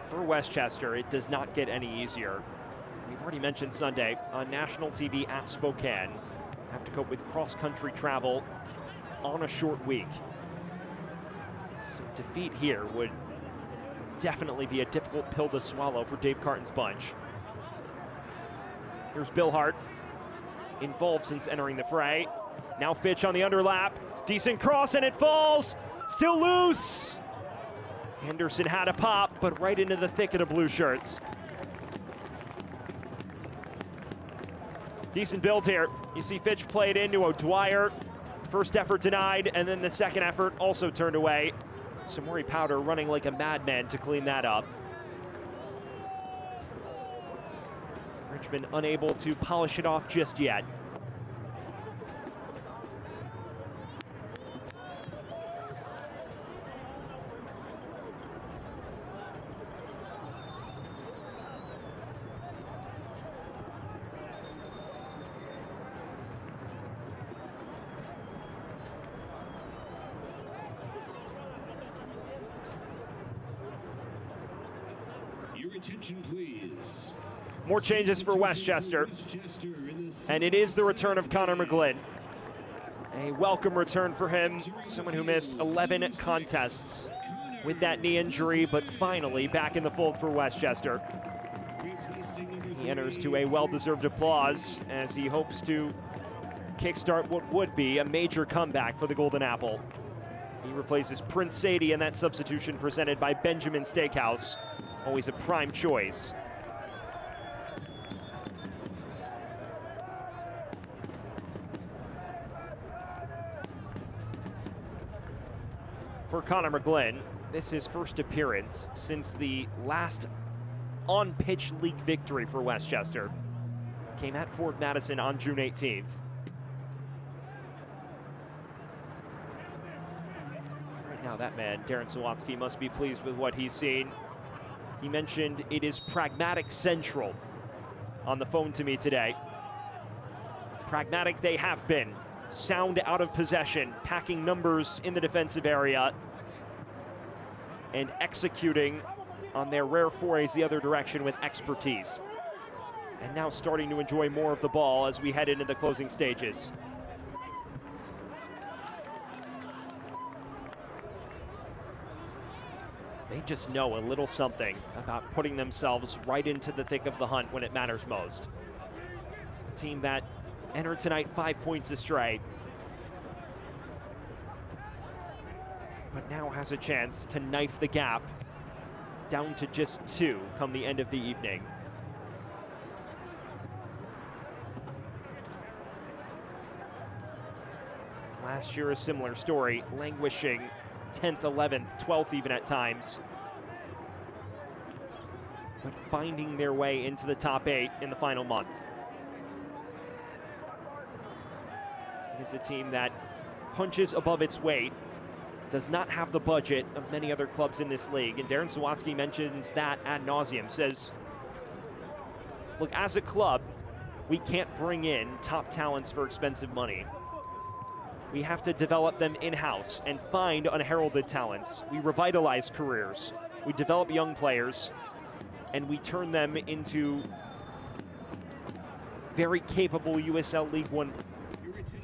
For Westchester, it does not get any easier. We've already mentioned Sunday on national TV at Spokane. Have to cope with cross-country travel on a short week. So defeat here would definitely be a difficult pill to swallow for Dave Carton's bunch. Here's Bill Hart, involved since entering the fray. Now Fitch on the underlap. Decent cross and it falls. Still loose. Henderson had a pop, but right into the thicket of blue shirts. Decent build here. You see Fitch played into O'Dwyer. First effort denied, and then the second effort also turned away. Samori Powder running like a madman to clean that up. Richmond unable to polish it off just yet. Attention, please. More changes for Westchester, and it is the return of Connor McGlynn. A welcome return for him, someone who missed 11 contests with that knee injury, but finally back in the fold for Westchester. He enters to a well-deserved applause as he hopes to kickstart what would be a major comeback for the Golden Apple. He replaces Prince Sadie in that substitution presented by Benjamin Steakhouse. Always a prime choice. For Connor McGlynn, this is his first appearance since the last on-pitch league victory for Westchester. Came at Fort Madison on June 18th. Right now, that man, Darren Sawatsky, must be pleased with what he's seen. He mentioned it is pragmatic central on the phone to me today. Pragmatic they have been. Sound out of possession, packing numbers in the defensive area, and executing on their rare forays the other direction with expertise. And now starting to enjoy more of the ball as we head into the closing stages. They just know a little something about putting themselves right into the thick of the hunt when it matters most. A team that entered tonight 5 points astray, but now has a chance to knife the gap down to just 2 come the end of the evening. Last year, a similar story, languishing 10th, 11th, 12th even at times. But finding their way into the top 8 in the final month. It is a team that punches above its weight, does not have the budget of many other clubs in this league. And Darren Sawatsky mentions that ad nauseum, says, look, as a club, we can't bring in top talents for expensive money. We have to develop them in-house and find unheralded talents. We revitalize careers. We develop young players, and we turn them into very capable USL League One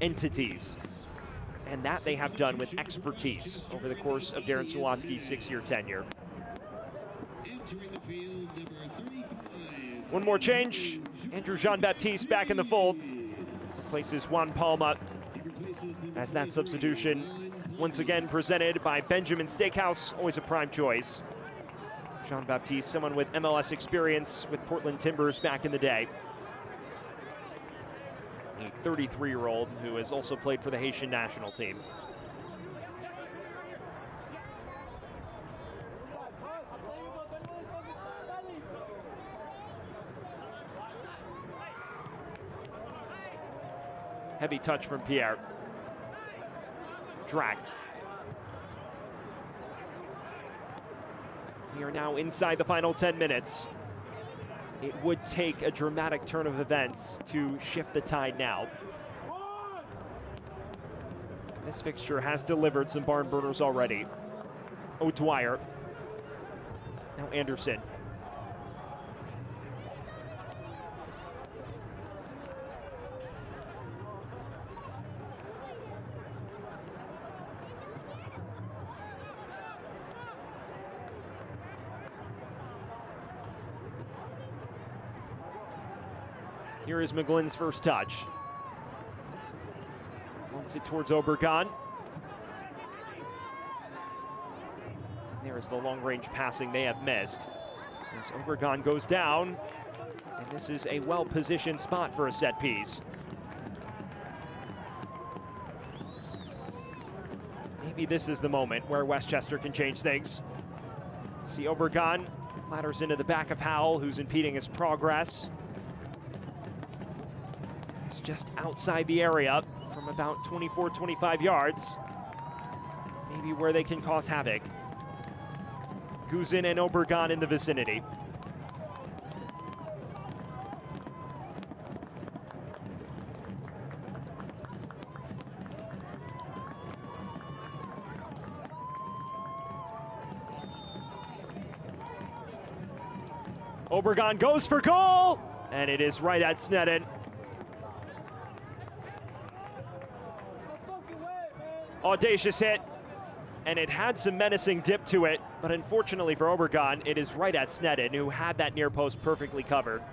entities. And that they have done with expertise over the course of Darren Sawatsky's 6-year tenure. One more change. Andrew Jean-Baptiste back in the fold. Places Juan Palma as that substitution. Once again presented by Benjamin Steakhouse, always a prime choice. Jean-Baptiste, someone with MLS experience with Portland Timbers back in the day. A 33-year-old who has also played for the Haitian national team. Heavy touch from Pierre. Drag. We are now inside the final 10 minutes. It would take a dramatic turn of events to shift the tide now. This fixture has delivered some barn burners already. O'Dwyer. Now Anderson. Here is McGlynn's first touch. Floats it towards Obregon. And there is the long-range passing they have missed. As Obregon goes down, and this is a well-positioned spot for a set piece. Maybe this is the moment where Westchester can change things. See Obregon clatters into the back of Howell, who's impeding his progress. It's just outside the area from about 24, 25 yards. Maybe where they can cause havoc. Guzin and Obregon in the vicinity. Obregon goes for goal, and it is right at Sneddon. Audacious hit, and it had some menacing dip to it, but unfortunately for Obregon, it is right at Sneddon, who had that near post perfectly covered.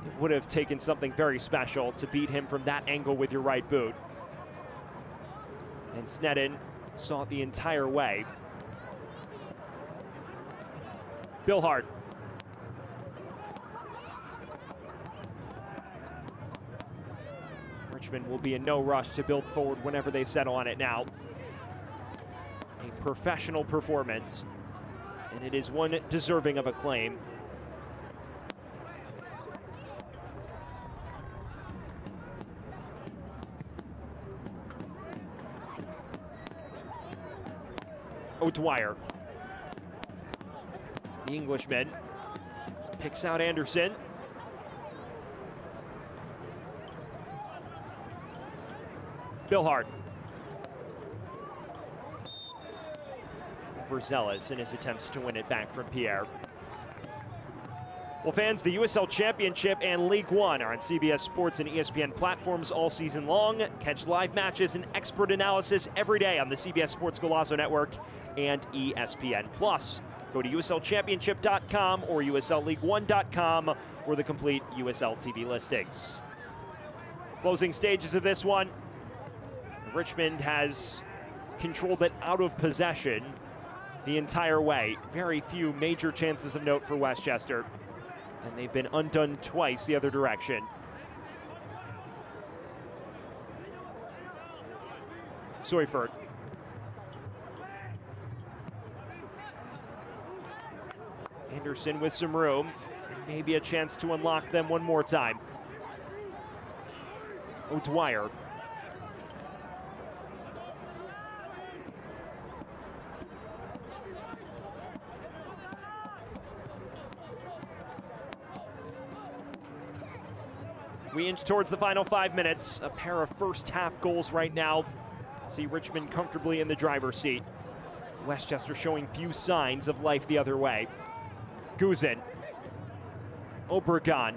It would have taken something very special to beat him from that angle with your right boot. And Sneddon saw it the entire way. Bill Hart. Richmond will be in no rush to build forward whenever they settle on it now. A professional performance, and it is one deserving of acclaim. O'Dwyer. The Englishman picks out Anderson. Bill Hart. Overzealous in his attempts to win it back from Pierre. Well, fans, the USL Championship and League One are on CBS Sports and ESPN platforms all season long. Catch live matches and expert analysis every day on the CBS Sports Golazo Network and ESPN+. Go to USLChampionship.com or USLLeague1.com for the complete USL TV listings. Closing stages of this one. Richmond has controlled it out of possession the entire way. Very few major chances of note for Westchester, and they've been undone twice the other direction. Seufert. Anderson with some room, and maybe a chance to unlock them one more time. O'Dwyer. We inch towards the final 5 minutes. A pair of first half goals right now. See Richmond comfortably in the driver's seat. Westchester showing few signs of life the other way. Guzin. Obregon.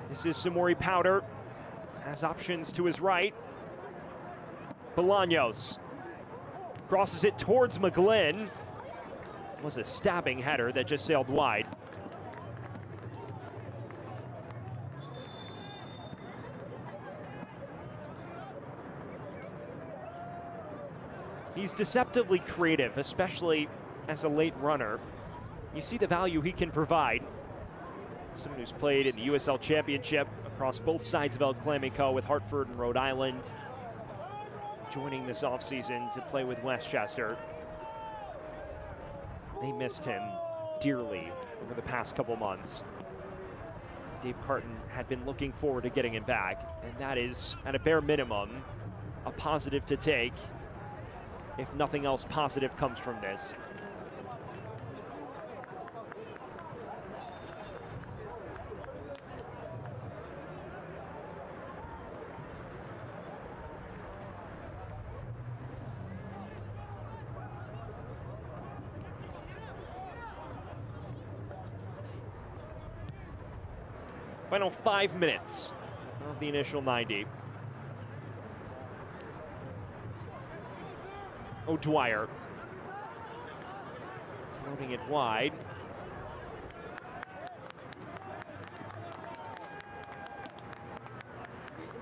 This is Samori Powder. Has options to his right. Bolaños. Crosses it towards McGlynn. Was a stabbing header that just sailed wide. He's deceptively creative, especially as a late runner. You see the value he can provide. Someone who's played in the USL Championship across both sides of El Clamico with Hartford and Rhode Island. Joining this offseason to play with Westchester. They missed him dearly over the past couple months. Dave Carton had been looking forward to getting him back, and that is, at a bare minimum, a positive to take. If nothing else positive comes from this. Final 5 minutes of the initial 90. O'Dwyer. Floating it wide.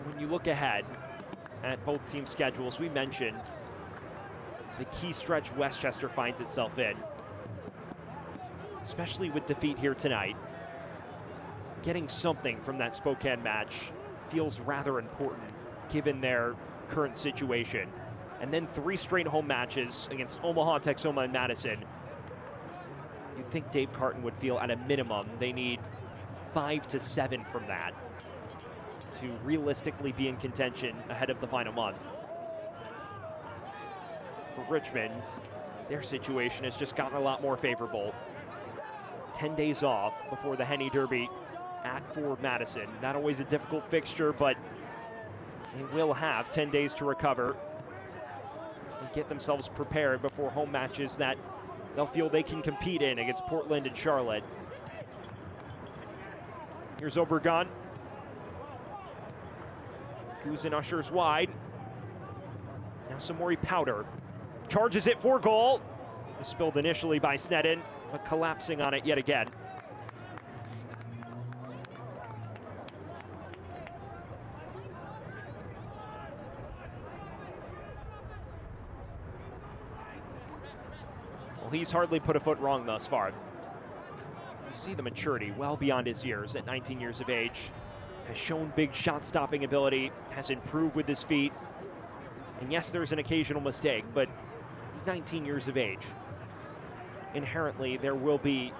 When you look ahead at both team schedules, we mentioned the key stretch Westchester finds itself in, especially with defeat here tonight. Getting something from that Spokane match feels rather important given their current situation. And then 3 straight home matches against Omaha, Texoma, and Madison. You'd think Dave Carton would feel at a minimum they need 5 to 7 from that to realistically be in contention ahead of the final month. For Richmond, their situation has just gotten a lot more favorable. 10 days off before the Henny Derby at Ford Madison. Not always a difficult fixture, but they will have 10 days to recover and get themselves prepared before home matches that they'll feel they can compete in against Portland and Charlotte. Here's Obregon. Guzin ushers wide. Now Samori Powder charges it for goal. It was spilled initially by Snedden, but collapsing on it yet again. He's hardly put a foot wrong thus far. You see the maturity well beyond his years at 19 years of age. Has shown big shot-stopping ability, has improved with his feet. And yes, there's an occasional mistake, but he's 19 years of age. Inherently, there will be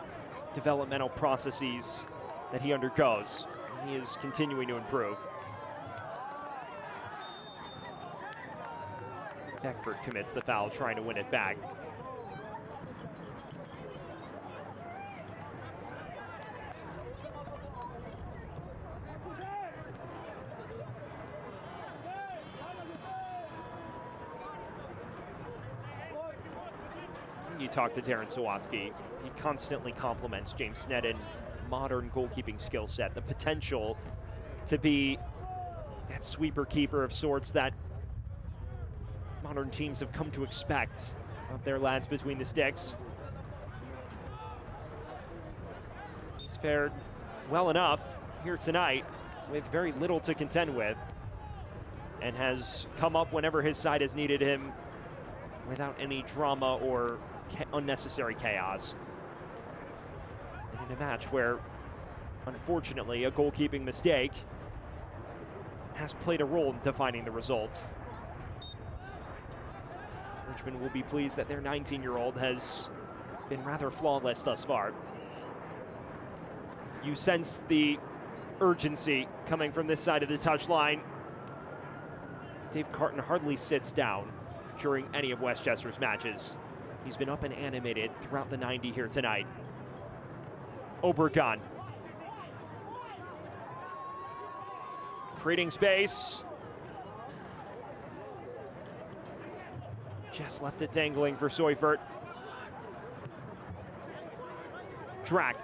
developmental processes that he undergoes. He is continuing to improve. Beckford commits the foul, trying to win it back. You talk to Darren Sawatsky, he constantly compliments James Snedden, modern goalkeeping skill set, the potential to be that sweeper keeper of sorts that modern teams have come to expect of their lads between the sticks. He's fared well enough here tonight with very little to contend with, and has come up whenever his side has needed him without any drama or unnecessary chaos. And in a match where, unfortunately, a goalkeeping mistake has played a role in defining the result. Richmond will be pleased that their 19-year-old has been rather flawless thus far. You sense the urgency coming from this side of the touchline. Dave Carton hardly sits down during any of Westchester's matches. He's been up and animated throughout the 90 here tonight. Obregon. Creating space. Just left it dangling for Seufert. Drack.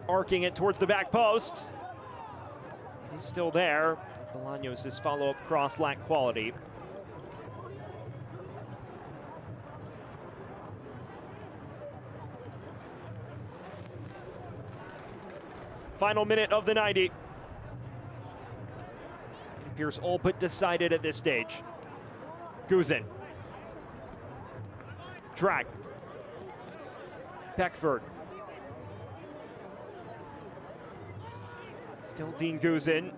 Arcing it towards the back post. It is still there. Bolaños' follow-up cross lacked quality. Final minute of the 90. It appears all but decided at this stage. Guzin. Drag. Beckford. Still Dean Guzin.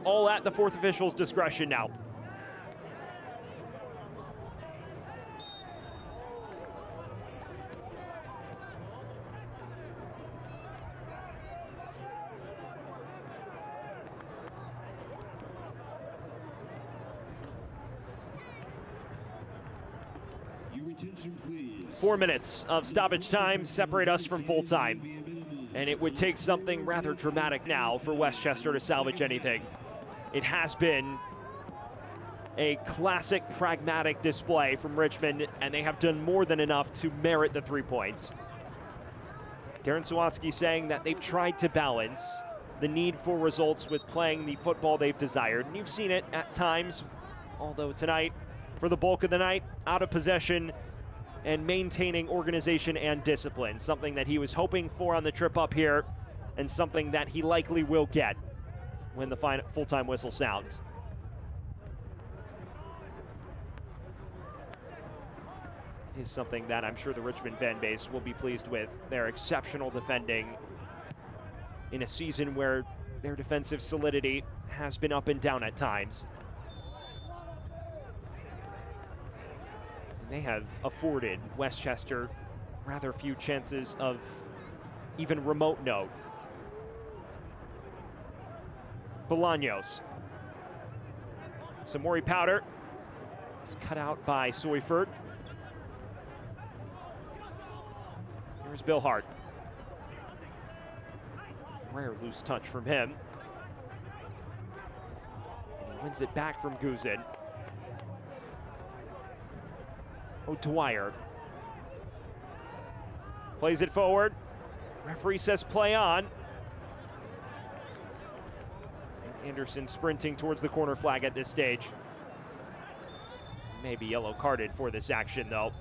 All at the fourth official's discretion now. Your attention, please. 4 minutes of stoppage time separate us from full time. And it would take something rather dramatic now for Westchester to salvage anything. It has been a classic pragmatic display from Richmond, and they have done more than enough to merit the 3 points. Darren Sawatsky saying that they've tried to balance the need for results with playing the football they've desired. And you've seen it at times, although tonight, for the bulk of the night, out of possession and maintaining organization and discipline, something that he was hoping for on the trip up here and something that he likely will get when the full-time whistle sounds. It is something that I'm sure the Richmond fan base will be pleased with. Their exceptional defending in a season where their defensive solidity has been up and down at times. And they have afforded Westchester rather few chances of even remote note. Bolaños. Samori Powder is cut out by Seufert. Here's Bill Hart. Rare loose touch from him. And he wins it back from Guzin. O'Dwyer plays it forward. Referee says play on. Anderson sprinting towards the corner flag at this stage. Maybe yellow carded for this action though.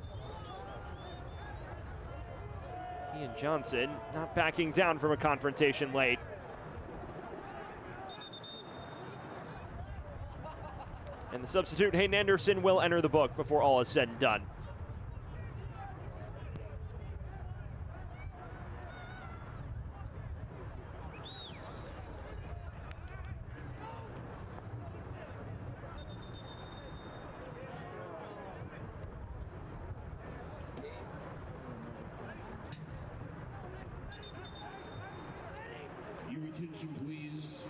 Ian Johnson not backing down from a confrontation late. And the substitute Hayden Anderson will enter the book before all is said and done. Your attention, please.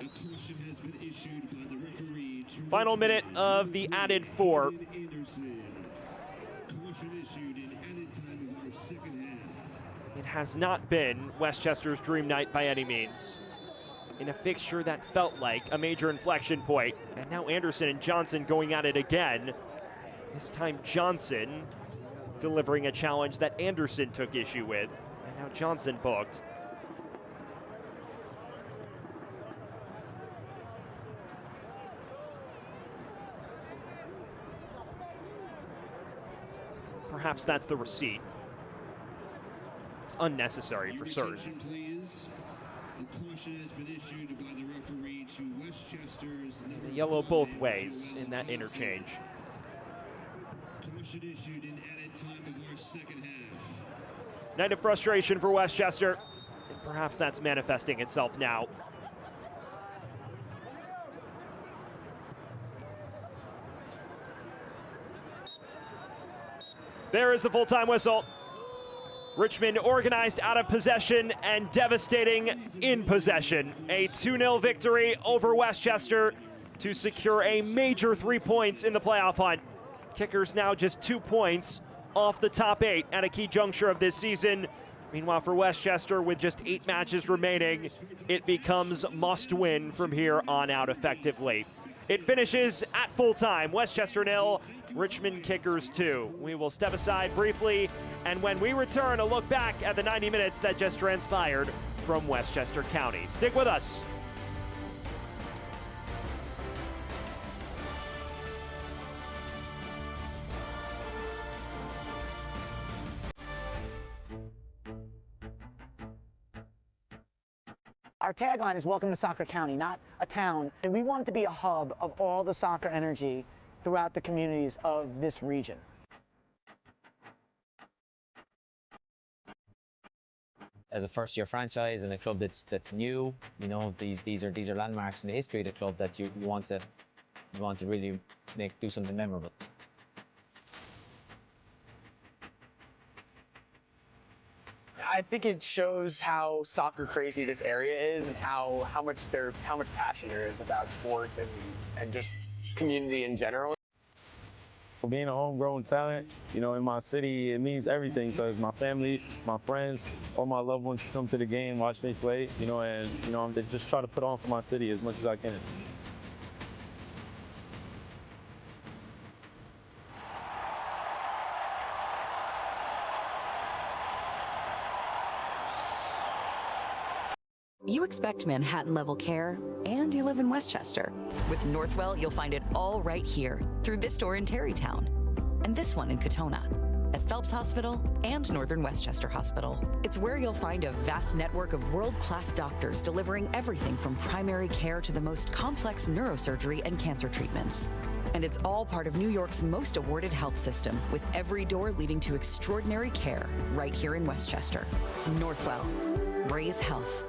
A caution has been issued by the referee to Final minute of the added 4. Anderson. Caution issued in added time of our second half. It has not been Westchester's dream night by any means. In a fixture that felt like a major inflection point. And now Anderson and Johnson going at it again. This time Johnson delivering a challenge that Anderson took issue with. And now Johnson booked. Perhaps that's the receipt. It's unnecessary for certain. Please. A caution has been issued by the referee to Westchester's The yellow both ways in that interchange. Caution issued in added time of our second half. Night of frustration for Westchester. perhaps that's manifesting itself now. There is the full-time whistle. Richmond organized out of possession and devastating in possession. A 2-0 victory over Westchester to secure a major 3 points in the playoff hunt. Kickers now just 2 points off the top 8 at a key juncture of this season. Meanwhile, for Westchester, with just 8 matches remaining, it becomes must-win from here on out effectively. It finishes at full-time, Westchester 0, Richmond Kickers 2. We will step aside briefly, and when we return, a look back at the 90 minutes that just transpired from Westchester County. Stick with us. Our tagline is welcome to Soccer County, not a town. And we want it to be a hub of all the soccer energy throughout the communities of this region. As a first-year franchise and a club that's new, you know, these are landmarks in the history of the club that you want to really do something memorable. I think it shows how soccer crazy this area is and how much passion there is about sports and just community in general. Being a homegrown talent, you know, in my city, it means everything because my family, my friends, all my loved ones come to the game, watch me play, you know, and, you know, I'm just trying to put on for my city as much as I can. You expect Manhattan-level care, and you live in Westchester. With Northwell, you'll find it all right here through this store in Terrytown, and this one in Katona, at Phelps Hospital and Northern Westchester Hospital. It's where you'll find a vast network of world-class doctors delivering everything from primary care to the most complex neurosurgery and cancer treatments. And it's all part of New York's most awarded health system, with every door leading to extraordinary care right here in Westchester. Northwell, raise health.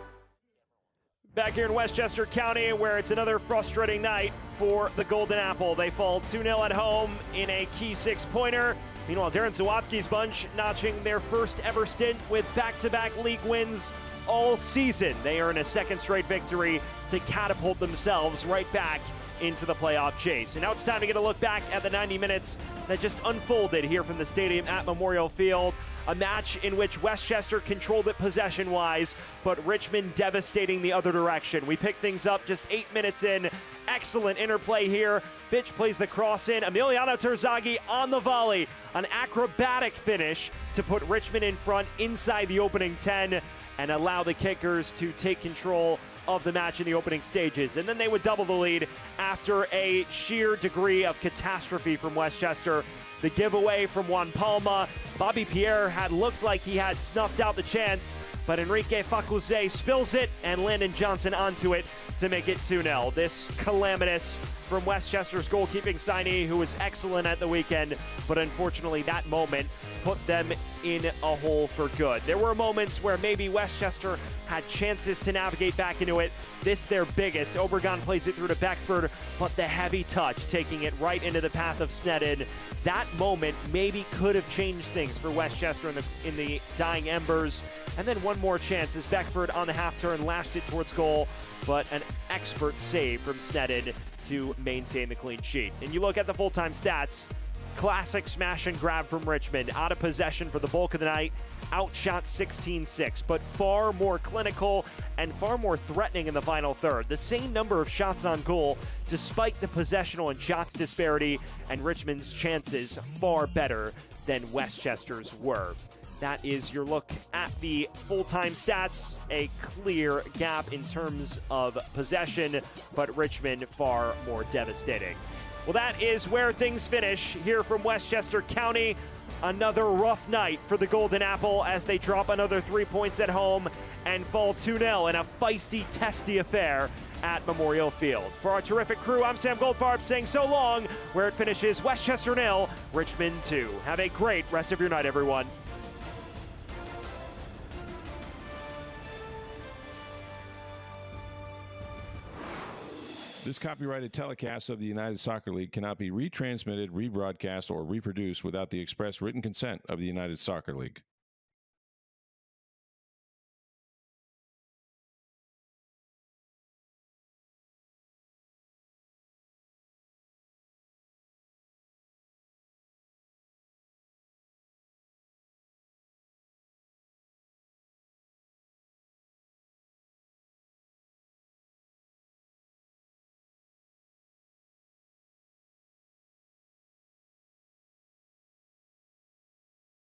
Back here in Westchester County, where it's another frustrating night for the Golden Apple. They fall 2-0 at home in a key 6-pointer. Meanwhile, Darren Sawatsky's bunch notching their first ever stint with back-to-back league wins all season. They earn a second straight victory to catapult themselves right back into the playoff chase. And now it's time to get a look back at the 90 minutes that just unfolded here from the stadium at Memorial Field. A match in which Westchester controlled it possession-wise, but Richmond devastating the other direction. We pick things up just 8 minutes in. Excellent interplay here. Fitch plays the cross in. Emiliano Terzaghi on the volley. An acrobatic finish to put Richmond in front inside the opening 10 and allow the Kickers to take control of the match in the opening stages. And then they would double the lead after a sheer degree of catastrophe from Westchester. The giveaway from Juan Palma. Bobby Pierre had looked like he had snuffed out the chance, but Enrique Facuzé spills it and Landon Johnson onto it to make it 2-0. This calamitous from Westchester's goalkeeping signee, who was excellent at the weekend, but unfortunately that moment put them in a hole for good. There were moments where maybe Westchester had chances to navigate back into it. This their biggest. Obregon plays it through to Beckford, but the heavy touch taking it right into the path of Sneddon. That moment maybe could have changed things for Westchester in the dying embers. And then one more chance as Beckford on the half turn lashed it towards goal, but an expert save from Sneddon to maintain the clean sheet. And you look at the full-time stats. Classic smash and grab from Richmond. Out of possession for the bulk of the night. Outshot 16-6, but far more clinical and far more threatening in the final third. The same number of shots on goal, despite the possessional and shots disparity, and Richmond's chances far better than Westchester's were. That is your look at the full-time stats. A clear gap in terms of possession, but Richmond far more devastating. Well, that is where things finish here from Westchester County. Another rough night for the Golden Apple as they drop another 3 points at home and fall 2-0 in a feisty, testy affair at Memorial Field. For our terrific crew, I'm Sam Goldfarb saying so long, where it finishes Westchester 0, Richmond 2. Have a great rest of your night, everyone. This copyrighted telecast of the United Soccer League cannot be retransmitted, rebroadcast, or reproduced without the express written consent of the United Soccer League.